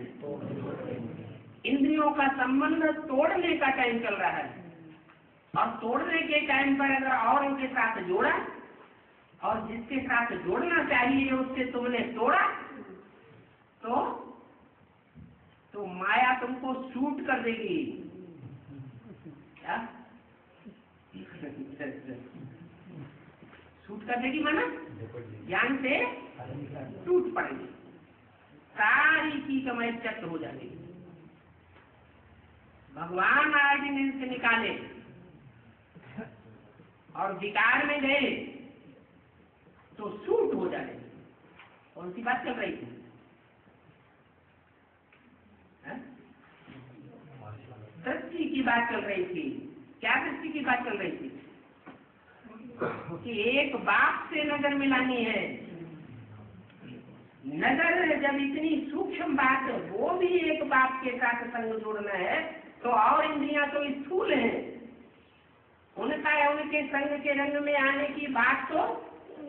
इंद्रियों का संबंध तोड़ने का टाइम चल रहा है, और तोड़ने के टाइम पर अगर औरों के साथ जोड़ा और जिसके साथ जोड़ना चाहिए उससे तुमने तोड़ा तो माया तुमको शूट कर देगी। क्या शूट कर देगी? माना ज्ञान से टूट पड़ेगी, सारी की कमाई चट हो जाएगी। भगवान ऑर्डिनेंस से निकाले और विकार में गए तो शूट हो जाए। कौन सी बात चल रही थी? दृष्टि की बात चल रही थी। क्या दृष्टि की बात चल रही थी? कि एक बाप से नजर मिलानी है। नजर जब इतनी सूक्ष्म बात है, वो भी एक बाप के साथ संग जोड़ना है, तो और इंद्रियां तो स्थूल हैं, उनके संग के रंग में आने की बात तो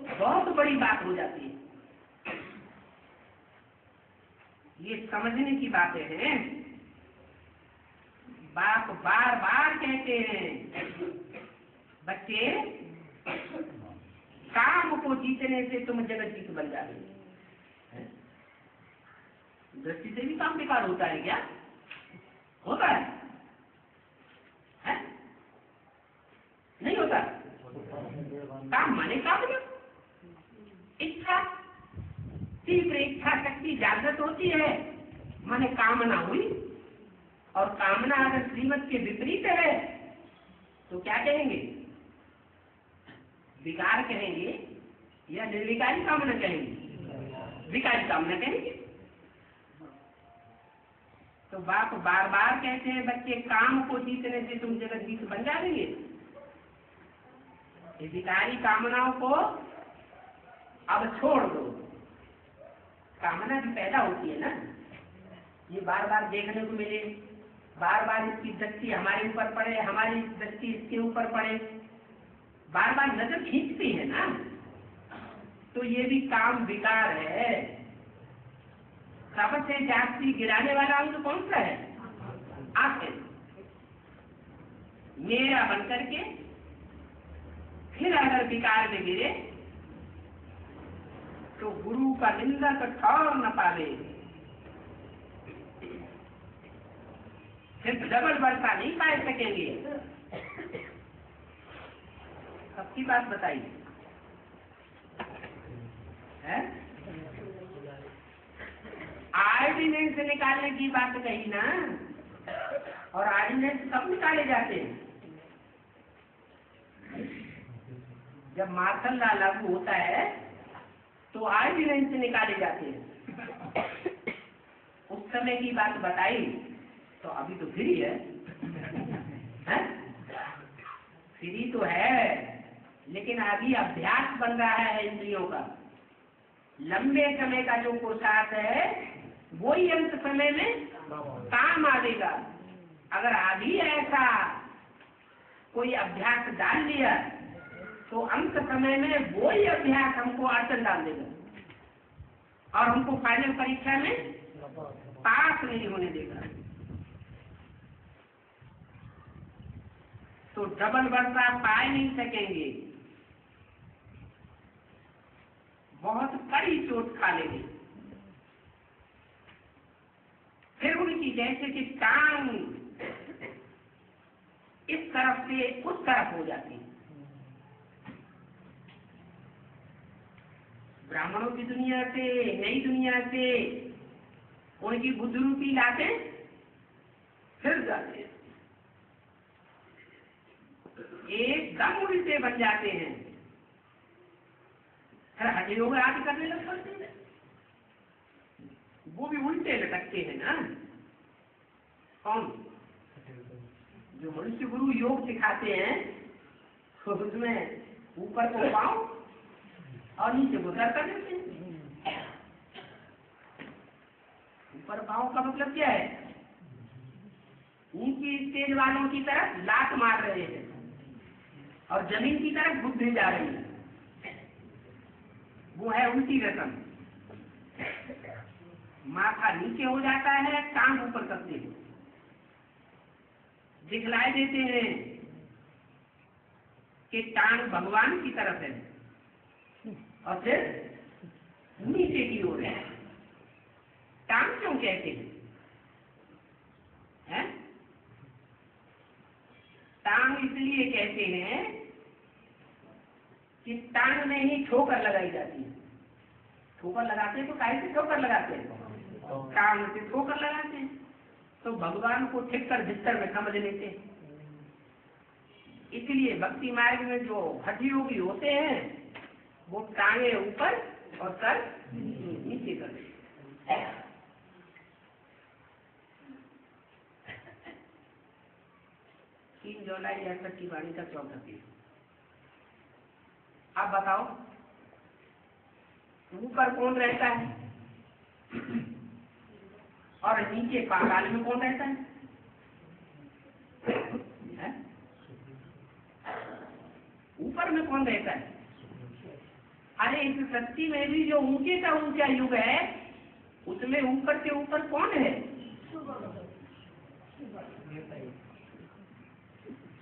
बहुत बड़ी बात हो जाती है। ये समझने की बातें हैं। बाप बार बार कहते हैं, बच्चे काम को जीतने से तुम जगत जीत बन जाते। दृष्टि से भी काम बेकार होता है क्या? होता है? नहीं होता? काम माने काम ना, इच्छा, तीव्र इच्छा शक्ति जागृत होती है, माने कामना हुई। और कामना अगर श्रीमत के विपरीत है तो क्या कहेंगे? विकार कहेंगे या निर्विकारी कामना कहेंगे? विकारी कामना कहेंगे। तो बाप बार बार कहते हैं, बच्चे काम को जीतने से तुम जगत जीत बन जाएंगे। ये विकारी कामनाओं को अब छोड़ दो। कामना भी पैदा होती है ना, ये बार बार देखने को मिले, बार बार इसकी दृष्टि हमारे ऊपर पड़े, हमारी दृष्टि इसके ऊपर पड़े, बार बार नजर खींचती है ना, तो ये भी काम विकार है। सबसे जास्ती गिराने वाला अंग कौन सा है? आंखें। मेरा बन करके फिर अगर विकार में गिरे तो गुरु का निंदक ठौर न पावे, फिर डबल वर्षा नहीं पा सकेंगे। सबकी बात बताइए है? आर्डिनेंस निकालने की बात कही ना, और आर्डिनेंस कब निकाले जाते हैं? जब मार्शल लॉ लागू होता है तो आर्डिनेंस निकाले जाते हैं। उस समय की बात बताई तो अभी तो फ्री है, फ्री तो है, लेकिन अभी अभ्यास बन रहा है इंद्रियों का। लंबे समय का जो पुरुषार्थ है वही अंत समय में काम आवेगा। अगर अभी ऐसा कोई अभ्यास डाल लिया तो अंत समय में वही अभ्यास हमको अड़चन डाल देगा और हमको फाइनल परीक्षा में पास नहीं होने देगा। तो डबल वर्षा पा नहीं सकेंगे, बहुत कड़ी चोट खा लेंगे। फिर उनकी जैसे कि टांग इस तरफ से उस तरफ हो जाती है। ब्राह्मणों की दुनिया से, नई दुनिया से उनकी बुद्ध रूपी लाते फिर जाते हैं, एकदम उल्टे बन जाते हैं, फिर हटे लोग आगे करने लग पड़ते हैं। वो भी उल्टे लटकते हैं ना। कौन? जो मनुष्य गुरु योग सिखाते हैं तो उसमें ऊपर को पाँव और नीचे को सर कर देते हैं। ऊपर पाँव का मतलब क्या है? ऊंची स्टेज वालों की तरफ लात मार रहे हैं और जमीन की तरफ बुद्धि जा रही है, वो है उल्टी रकम। माथा नीचे हो जाता है, टांग ऊपर करते हैं, दिखलाई देते हैं कि टांग भगवान की तरफ है और फिर नीचे की ओर है। टांग क्यों कहते हैं? टांग इसलिए कहते हैं कि टांग में ही ठोकर लगाई जाती है। ठोकर लगाते हैं तो काहे से ठोकर लगाते हैं? टांग से ठोकर लगाते हैं, तो भगवान को ठीक कर बिस्तर में समझ लेते हैं। इसलिए भक्ति मार्ग में जो हठी योगी होते हैं वो टांगे ऊपर और सर नीचे कर देते हैं। तीन जुलाई 61 की वाणी का 14 पीस। आप बताओ ऊपर कौन रहता है और नीचे पाताल में कौन रहता है? ऊपर में कौन रहता है? अरे इस सृष्टि में भी जो ऊंचे का ऊंचा युग है उसमें ऊपर के ऊपर कौन है?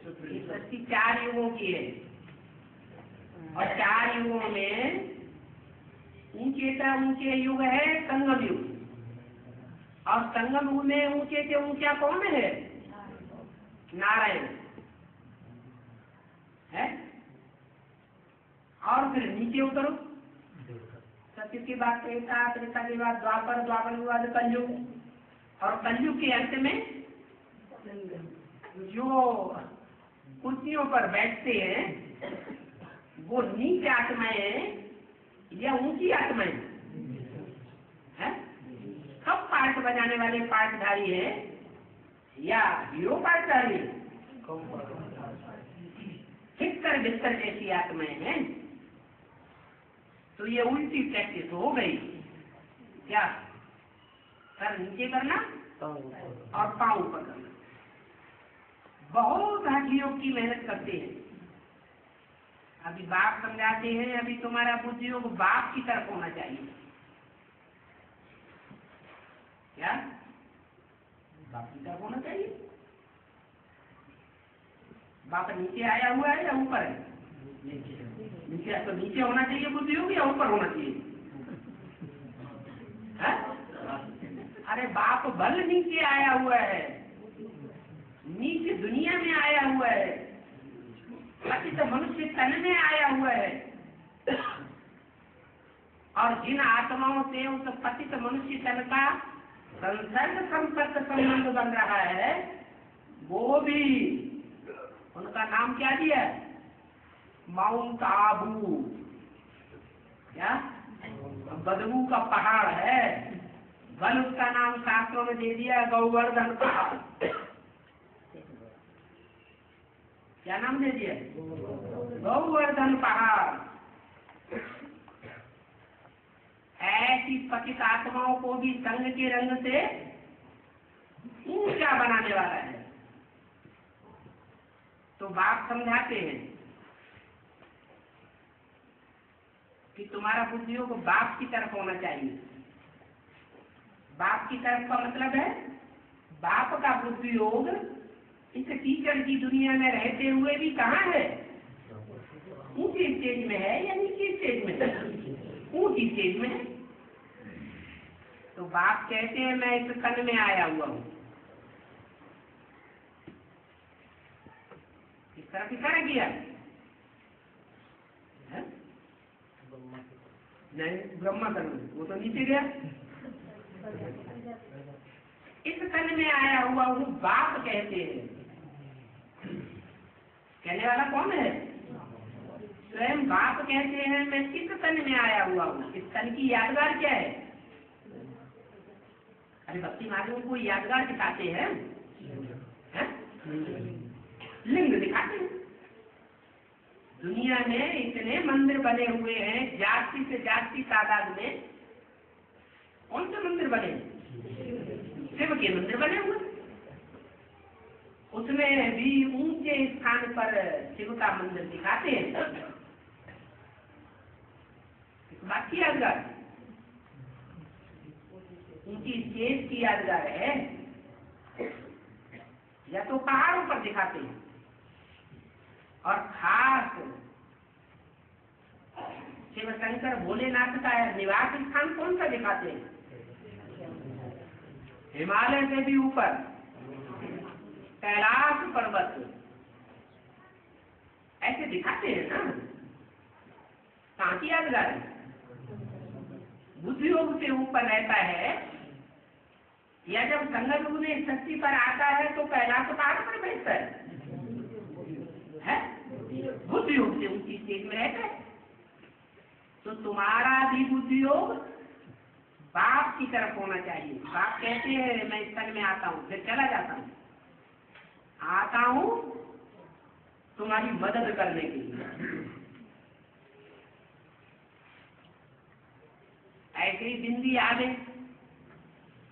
सृष्टि 4 युगों की है और 4 युगों में ऊंचे का ऊंचे युग है संगम युग, और संगम युग में ऊंचे से ऊंचा कौन है? नारायण है। और फिर नीचे उतरो, सत्य की बात त्रेता, त्रेता के बाद द्वापर, द्वापर के बाद कलयुग, और कलयुग के अंत में जो कुर्सियों पर बैठते हैं वो नीच आत्माएं या ऊंची आत्माएं हैं? सब पार्ट बजाने वाले पार्टधारी है या हीरो पार्टधारी? ठीक कर बिस्तर जैसी आत्माएं हैं। तो ये उल्टी प्रैक्टिस हो गई। क्या? सर नीचे करना और पांव ऊपर करना। बहुत हठी योग की मेहनत करते हैं। अभी बाप समझाते हैं, अभी तुम्हारा बुद्धि योग बाप की तरफ होना चाहिए। क्या? बाप की तरफ होना चाहिए। बाप नीचे आया हुआ है या ऊपर है? नीचे। तो नीचे होना चाहिए बुद्धि योग या ऊपर होना चाहिए? अरे बाप बल नीचे आया हुआ है, नीचे दुनिया में आया हुआ है, पतित मनुष्य तन में आया हुआ है, और जिन आत्माओं से उस पतित मनुष्य तन का संसर्ग संपर्क संबंध बन रहा है वो भी, उनका नाम क्या दिया? माउंट आबू। क्या? बदबू का पहाड़ है। बल उसका नाम शास्त्रों में दे दिया गौवर्धन पहाड़। क्या नाम दे दिया? गौवर्धन पहाड़। ऐसी पतित आत्माओं को भी संग के रंग से ऊंचा बनाने वाला है। तो बाप समझाते हैं कि तुम्हारा बुद्धि योग बाप की तरफ होना चाहिए। बाप की तरफ का मतलब है बाप का बुद्धि योग इस कीचड़ की दुनिया में रहते हुए भी कहाँ है? ऊंची स्टेज में है या नीची स्टेज में है? ऊंची स्टेज में है। तो बाप कहते हैं मैं इस तन में आया हुआ हूँ। इस तरह इशारा किया नहीं, ब्रह्मा तन में, वो तो नीचे गया। इस तन में आया हुआ हूँ बाप कहते हैं। कहने वाला कौन है? स्वयं बाप कहते हैं मैं किस तन में आया हुआ हूँ। इस तन की यादगार क्या है? अरे भक्ति मार्ग में कोई यादगार दिखाते हैं? लिंग दिखाते हैं। दुनिया में इतने मंदिर बने हुए हैं जाति से जाति तादाद में। कौन से मंदिर बने? शिव के मंदिर बने हुए, उसमें भी ऊंचे स्थान पर शिव का मंदिर दिखाते हैं। इस बात की यादगार, ऊंची स्टेज की यादगार है, या तो पहाड़ों पर दिखाते हैं, और खास शिव शंकर भोलेनाथ का निवास स्थान कौन सा दिखाते हैं? हिमालय से भी ऊपर कैलाश पर्वत, ऐसे दिखाते हैं ना। कहाँ की यादगार है? बुद्धियोग से ऊपर रहता है, या जब संगम में शक्ति पर आता है तो कैलाश पहाड़ पर बैठता है? बुद्धियोग से ऊंची स्टेज में रहता है। तो तुम्हारा भी बुद्धियोग बाप की तरफ होना चाहिए। बाप कहते हैं मैं स्थल में आता हूँ, फिर चला जाता हूँ, आता हूँ तुम्हारी मदद करने के लिए। ऐसे ही बिंदी आवे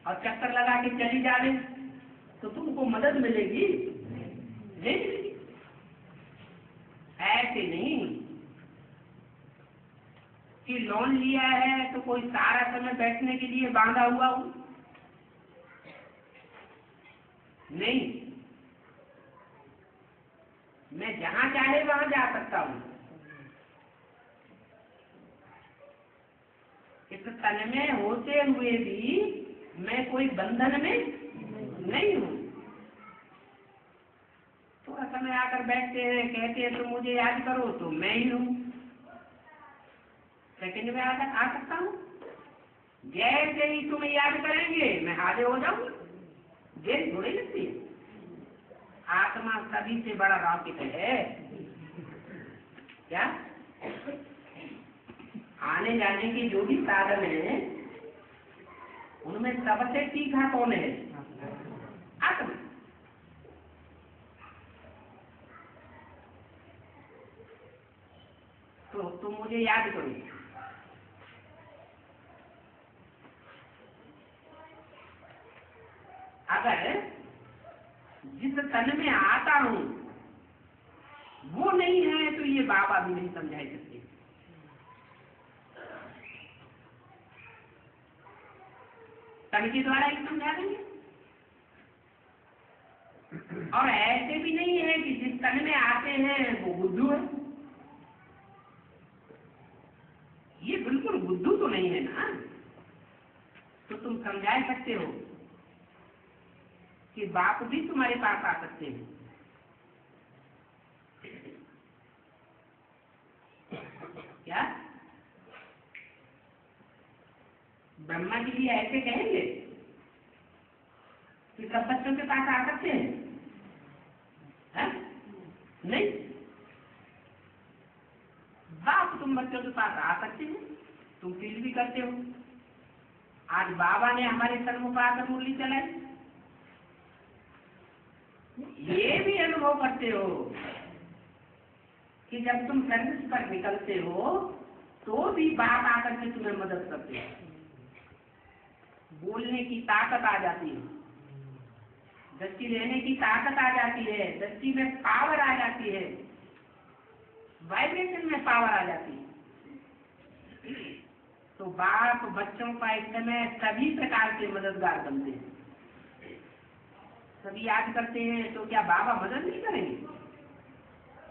और चक्कर लगा के चली जावे तो तुमको मदद मिलेगी? नहीं मिलेगी। ऐसे नहीं कि लोन लिया है तो कोई सारा समय बैठने के लिए बांधा हुआ हूं, नहीं, मैं जहां चाहे वहां जा सकता हूं। इस तन में होते हुए भी मैं कोई बंधन में नहीं हूं। थोड़ा समय आकर बैठते हैं, कहते हैं तो मुझे याद करो, तो मैं ही हूं, सेकंड में आ सकता हूँ। जैसे ही तुम्हें याद करेंगे मैं हाजिर हो जाऊंगी। देर थोड़ी लगती है। आत्मा सभी से बड़ा रॉकेट है। क्या आने जाने के जो भी साधन है उनमें सबसे तीखा कौन है? आत्मा। तो तुम मुझे याद करो। अगर जिस तन में आता हूं वो नहीं है तो ये बाबा भी नहीं समझा सकते। तन के द्वारा ही समझा देंगे। और ऐसे भी नहीं है कि जिस तन में आते हैं वो बुद्धू है। ये बिल्कुल बुद्धू तो नहीं है ना। तो तुम समझा सकते हो कि बाप भी तुम्हारे पास आ सकते हैं। क्या ब्रह्मा जी भी ऐसे कहेंगे कि सब बच्चों के पास आ सकते हैं? नहीं, बाप तुम बच्चों के पास आ सकते हैं, तुम फील भी करते हो। आज बाबा ने हमारे सन्मुख आकर मुरली चलाई, ये भी अनुभव करते हो कि जब तुम सर्विस पर निकलते हो तो भी बाप आकर के तुम्हें मदद करते हो। बोलने की ताकत आ जाती है, दृष्टि लेने की ताकत आ जाती है, दृष्टि में पावर आ जाती है, वाइब्रेशन में पावर आ जाती है। तो बाप बच्चों का इस समय सभी प्रकार के मददगार बनते हैं। सभी याद करते हैं तो क्या बाबा मदद नहीं करेंगे?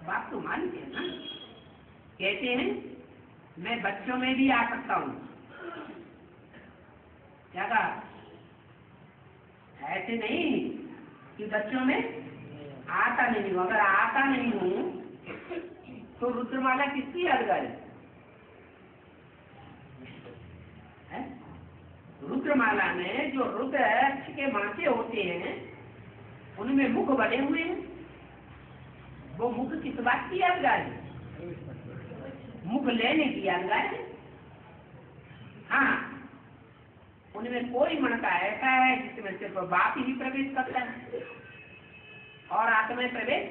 बाप तो मानते हैं ना। कहते हैं मैं बच्चों में भी आ सकता हूँ। क्या कहा? ऐसे नहीं कि बच्चों में आता नहीं हूँ। अगर आता नहीं हूँ तो रुद्रमाला किसकी यादगार है? रुद्रमाला में जो रुद्र के माथे होते हैं उनमें मुख बने हुए हैं। वो मुख किस बात की यादगार है? मुख लेने की यादगार है। हाँ, उनमें कोई मणका ऐसा है जिसमें सिर्फ बाप ही प्रवेश करता है और आत्मा प्रवेश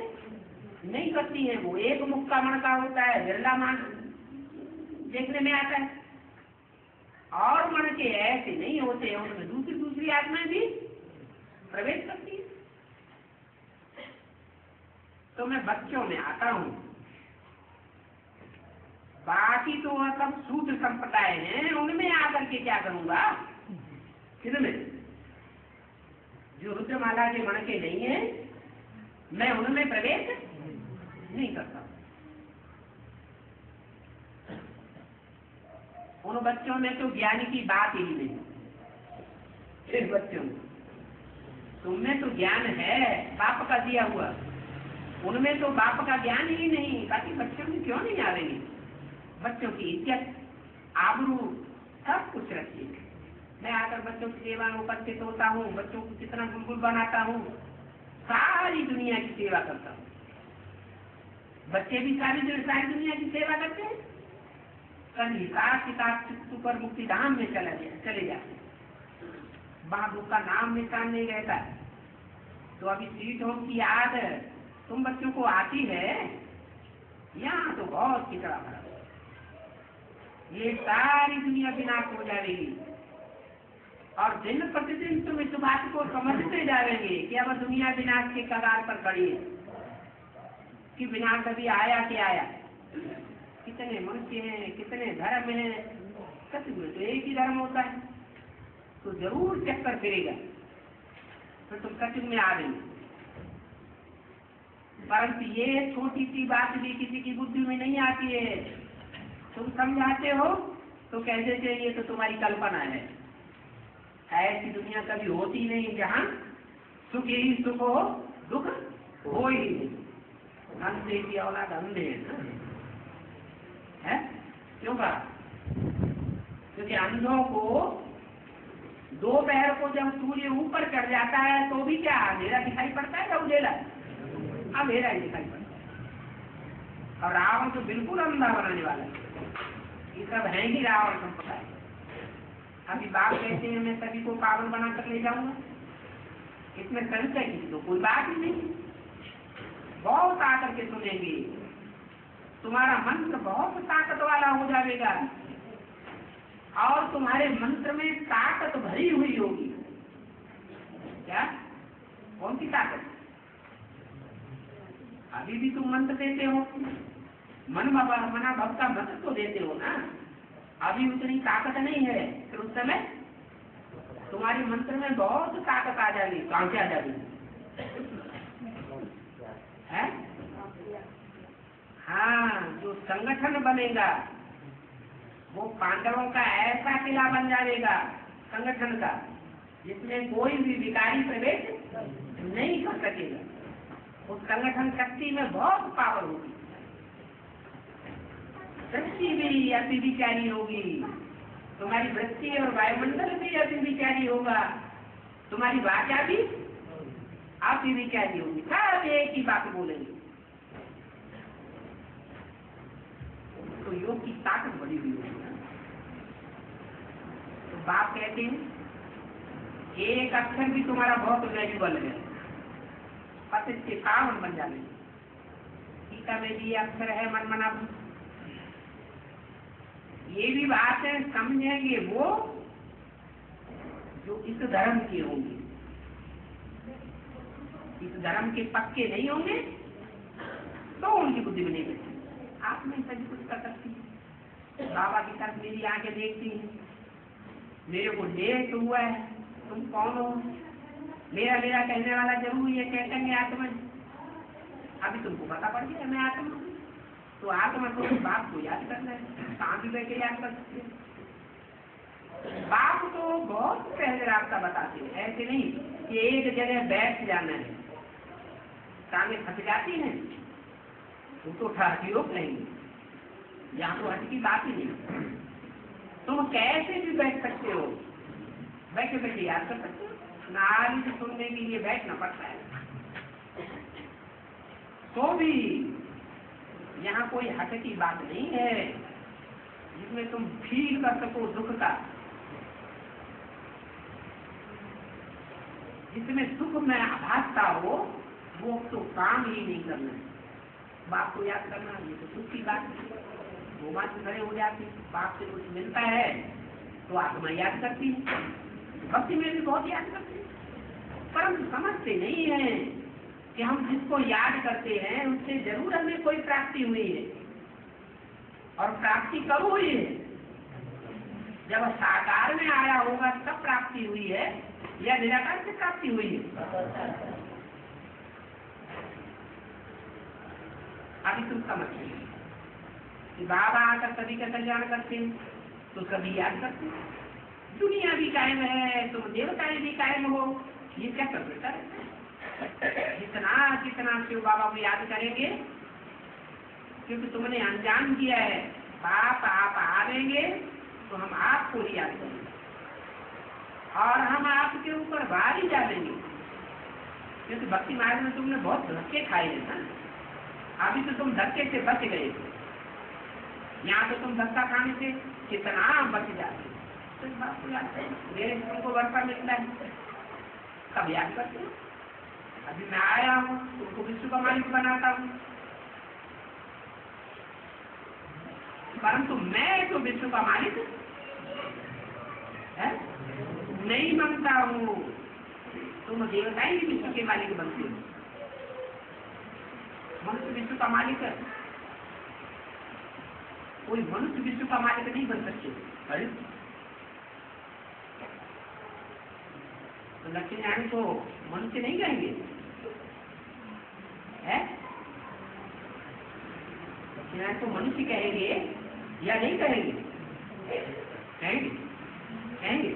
नहीं करती है। वो एक मुख का मणका होता है, बिरला मान। देखने में आता है। और मन के ऐसे नहीं होते हैं, उनमें दूसरी दूसरी आत्माएं भी प्रवेश करती है। तो मैं बच्चों में आता हूँ, बाकी तो वह सब सूत्र संप्रदाय हैं, उनमें आकर के क्या करूंगा? किसमें? जो रुद्रमाला के मन के नहीं है, मैं उनमें प्रवेश नहीं करता। उन बच्चों में तो ज्ञान की बात ही नहीं। इस बच्चों में तुम में तो ज्ञान है बाप का दिया हुआ, उनमें तो बाप का ज्ञान ही नहीं। बाकी बच्चों में क्यों नहीं आ रही? बच्चों की इज्जत, आबरू सब कुछ रखी है। मैं आकर बच्चों की सेवा में उपस्थित होता हूँ, बच्चों को कितना बुलबुल बनाता हूँ, सारी दुनिया की सेवा करता हूँ। बच्चे भी सारी दुनिया की सेवा करते हैं। कल हिसाब किताब चित्तू पर मुक्तिधाम में चले जाते, बाबू का नाम निशान नहीं रहता। तो अभी सीट होम की याद तुम बच्चों को आती है? यहाँ तो बहुत किचड़ा भरा, ये सारी दुनिया विनाश हो जाएगी। और दिन प्रतिदिन तुम इस बात को समझते जाएंगे कि अब दुनिया विनाश के कगार पर खड़ी है, कि विनाश अभी आया कि आया। कितने मनुष्य हैं, कितने धर्म हैं, सचमुच तो एक ही धर्म होता है, तो जरूर चक्कर फिरेगा, तो तुम सचमुच में आ गई। परंतु ये छोटी सी बात भी किसी की बुद्धि में नहीं आती है। तुम समझाते हो तो कहते थे ये तो तुम्हारी कल्पना है, ऐसी दुनिया कभी होती नहीं जहाँ सुख ही सुख हो, दुख हो ही नहीं। अंधे की औलाद अंधे है, क्यों कहा? क्योंकि अंधों को दोपहर को जब सूर्य ऊपर चढ़ जाता है तो भी क्या अंधेरा दिखाई पड़ता है या उजेला? अंधेरा ही दिखाई पड़ता है। और रावण तो बिल्कुल अंधा बनाने वाला है। ये सब है ही रावण संप्रदाय। अभी बाप कहते हैं मैं सभी को पावन बना कर ले जाऊंगा, इसमें संशय की तो कोई बात ही नहीं। बहुत आकर के सुनेंगे, तुम्हारा मंत्र बहुत ताकत वाला हो जाएगा और तुम्हारे मंत्र में ताकत भरी हुई होगी। क्या? कौन सी ताकत? अभी भी तुम मंत्र देते हो, मना भव का मंत्र तो देते हो ना, अभी उतनी ताकत नहीं है। फिर उस समय तुम्हारे मंत्र में बहुत ताकत आ जाएगी। कहाँ से आ जाएगी? है? हाँ, जो संगठन बनेगा वो पांडवों का ऐसा किला बन जाएगा संगठन का, जिसमें कोई भी विकारी प्रवेश नहीं कर सकेगा। उस संगठन शक्ति में बहुत पावर होगी, वृत्ति भी अति विचारी होगी, तुम्हारी वृत्ति और वायुमंडल भी अति विचारी होगा, तुम्हारी वाचा भी अति विचारी होगी, सब एक ही बात बोलेंगे। तो योग की ताकत बड़ी हुई होगी। तो बाप कहते हैं एक अक्षर भी तुम्हारा बहुत वैल्यूबल है, पतित के पावन बन जाने। गीता में भी अक्षर है मन मना। ये भी बातें समझेंगे वो जो इस धर्म के होंगे। इस धर्म के पक्के नहीं होंगे तो उनकी बुद्धि में नहीं बैठेगी। आप में सभी कुछ कर सकती है। बाबा की तरफ मेरी आंखें देखती हैं, मेरे को लेट हुआ है, तुम कौन हो? मेरा कहने वाला जरूर ये कहते हैं आत्मा। अभी तुमको पता पड़ गया मैं आत्मा, तो आत्मा को बाप को याद करना है, कहाँ भी बैठे याद कर सकते हैं। बाप तो बहुत पहले रास्ता बताते हैं, ऐसे नहीं कि एक जगह बैठ जाना है, टांगे फंस जाती हैं तो ठहरती रोक लेंगे। यहाँ तो हट की बात ही नहीं। तुम कैसे भी बैठ सकते हो, बैठे बैठे याद कर सकते हो। नारी से सुनने के लिए बैठना पड़ता है, तो भी यहाँ कोई हट की बात नहीं है जिसमें तुम फील कर सको दुख का, जिसमें सुख में आभासता हो, वो तो काम ही नहीं करना है। बाप को याद करना ये तो सुख की बात है। रोमांच खड़े हो जाते हैं। बाप से कुछ मिलता है तो आत्मा याद करती है, भक्ति में भी बहुत याद करती है, परंतु समझते नहीं है कि हम जिसको याद करते हैं उससे जरूर हमें कोई प्राप्ति हुई है, और प्राप्ति कब हुई है? जब साकार में आया होगा तब प्राप्ति हुई है, या निराकार से प्राप्ति हुई है? अभी तुम समझते हो कि बाबा आकर सभी का कल्याण करते हैं तो सभी याद करते हैं, दुनिया भी कायम है, तुम देवताएं भी कायम हो, ये क्या कर बेटा? जितना जितना शिव बाबा को याद करेंगे, क्योंकि तुमने अनजान किया है, बाप आप आवेंगे तो हम आपको ही याद करेंगे और हम आपके ऊपर भारी जाएंगे, क्योंकि भक्ति मार्ग में तुमने बहुत धक्के खाए हैं ना। अभी तो तुम धक्के से बच गए थे, यहाँ तो तुम धक्का खाने से कितना बच जाते। तो इस बात को याद करो, मेरे तुमको वर्षा मिलता है, कब याद करते हो? अभी मैं आया हूँ, तुमको विश्व का मालिक बनाता हूँ, परंतु मैं तो विश्व का मालिक है नहीं बनता हूँ। तुम देवताएं भी विश्व के मालिक बनते हो, मनुष्य विश्व का मालिक है, कोई मनुष्य विश्व का मालिक नहीं बन सकते। अरे तो लक्ष्मी नारायण को मनुष्य नहीं कहेंगे? है लक्ष्मी नारायण को मनुष्य कहेंगे या नहीं कहेंगे? कहेंगे, कहेंगे।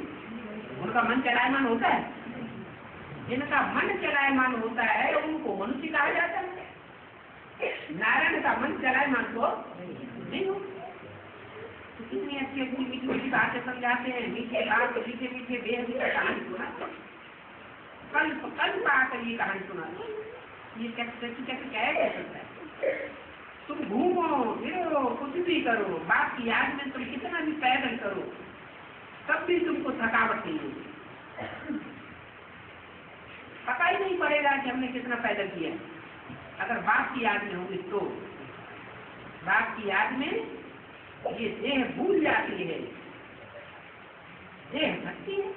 उनका मन चलायमान होता है, जिनका मन चलायमान होता है उनको मनुष्य कहा जाता है। नारायण का मन चलायमान तो नहीं हो। तो कितनी अच्छी अच्छी मीठी मीठी बातें समझाते हैं, मीठे बात, मीठे मीठे बेहद की कहानी सुना, कल कल आकर ये कहानी सुना, ये कैसे कह सकता है? तुम घूमो फिरो कुछ भी करो, बाप की याद में तुम कितना भी पैदल करो तब भी तुमको थकावट नहीं होगी, पता ही नहीं पड़ेगा कि हमने कितना पैदल किया है। अगर बाप की याद में होगी तो बाप की याद में ये देह भूल जाती है, देह थकती है।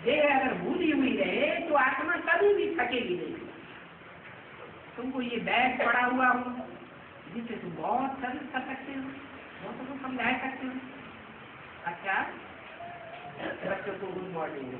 देह अगर भूली हुई रहे तो आत्मा कभी भी थकेगी नहीं। तुमको ये बैग पड़ा हुआ हो जिससे तुम बहुत सर्विस कर सकते हो, बहुत कुछ समझा सकते हो। अच्छा, बच्चों को गुड मॉर्निंग।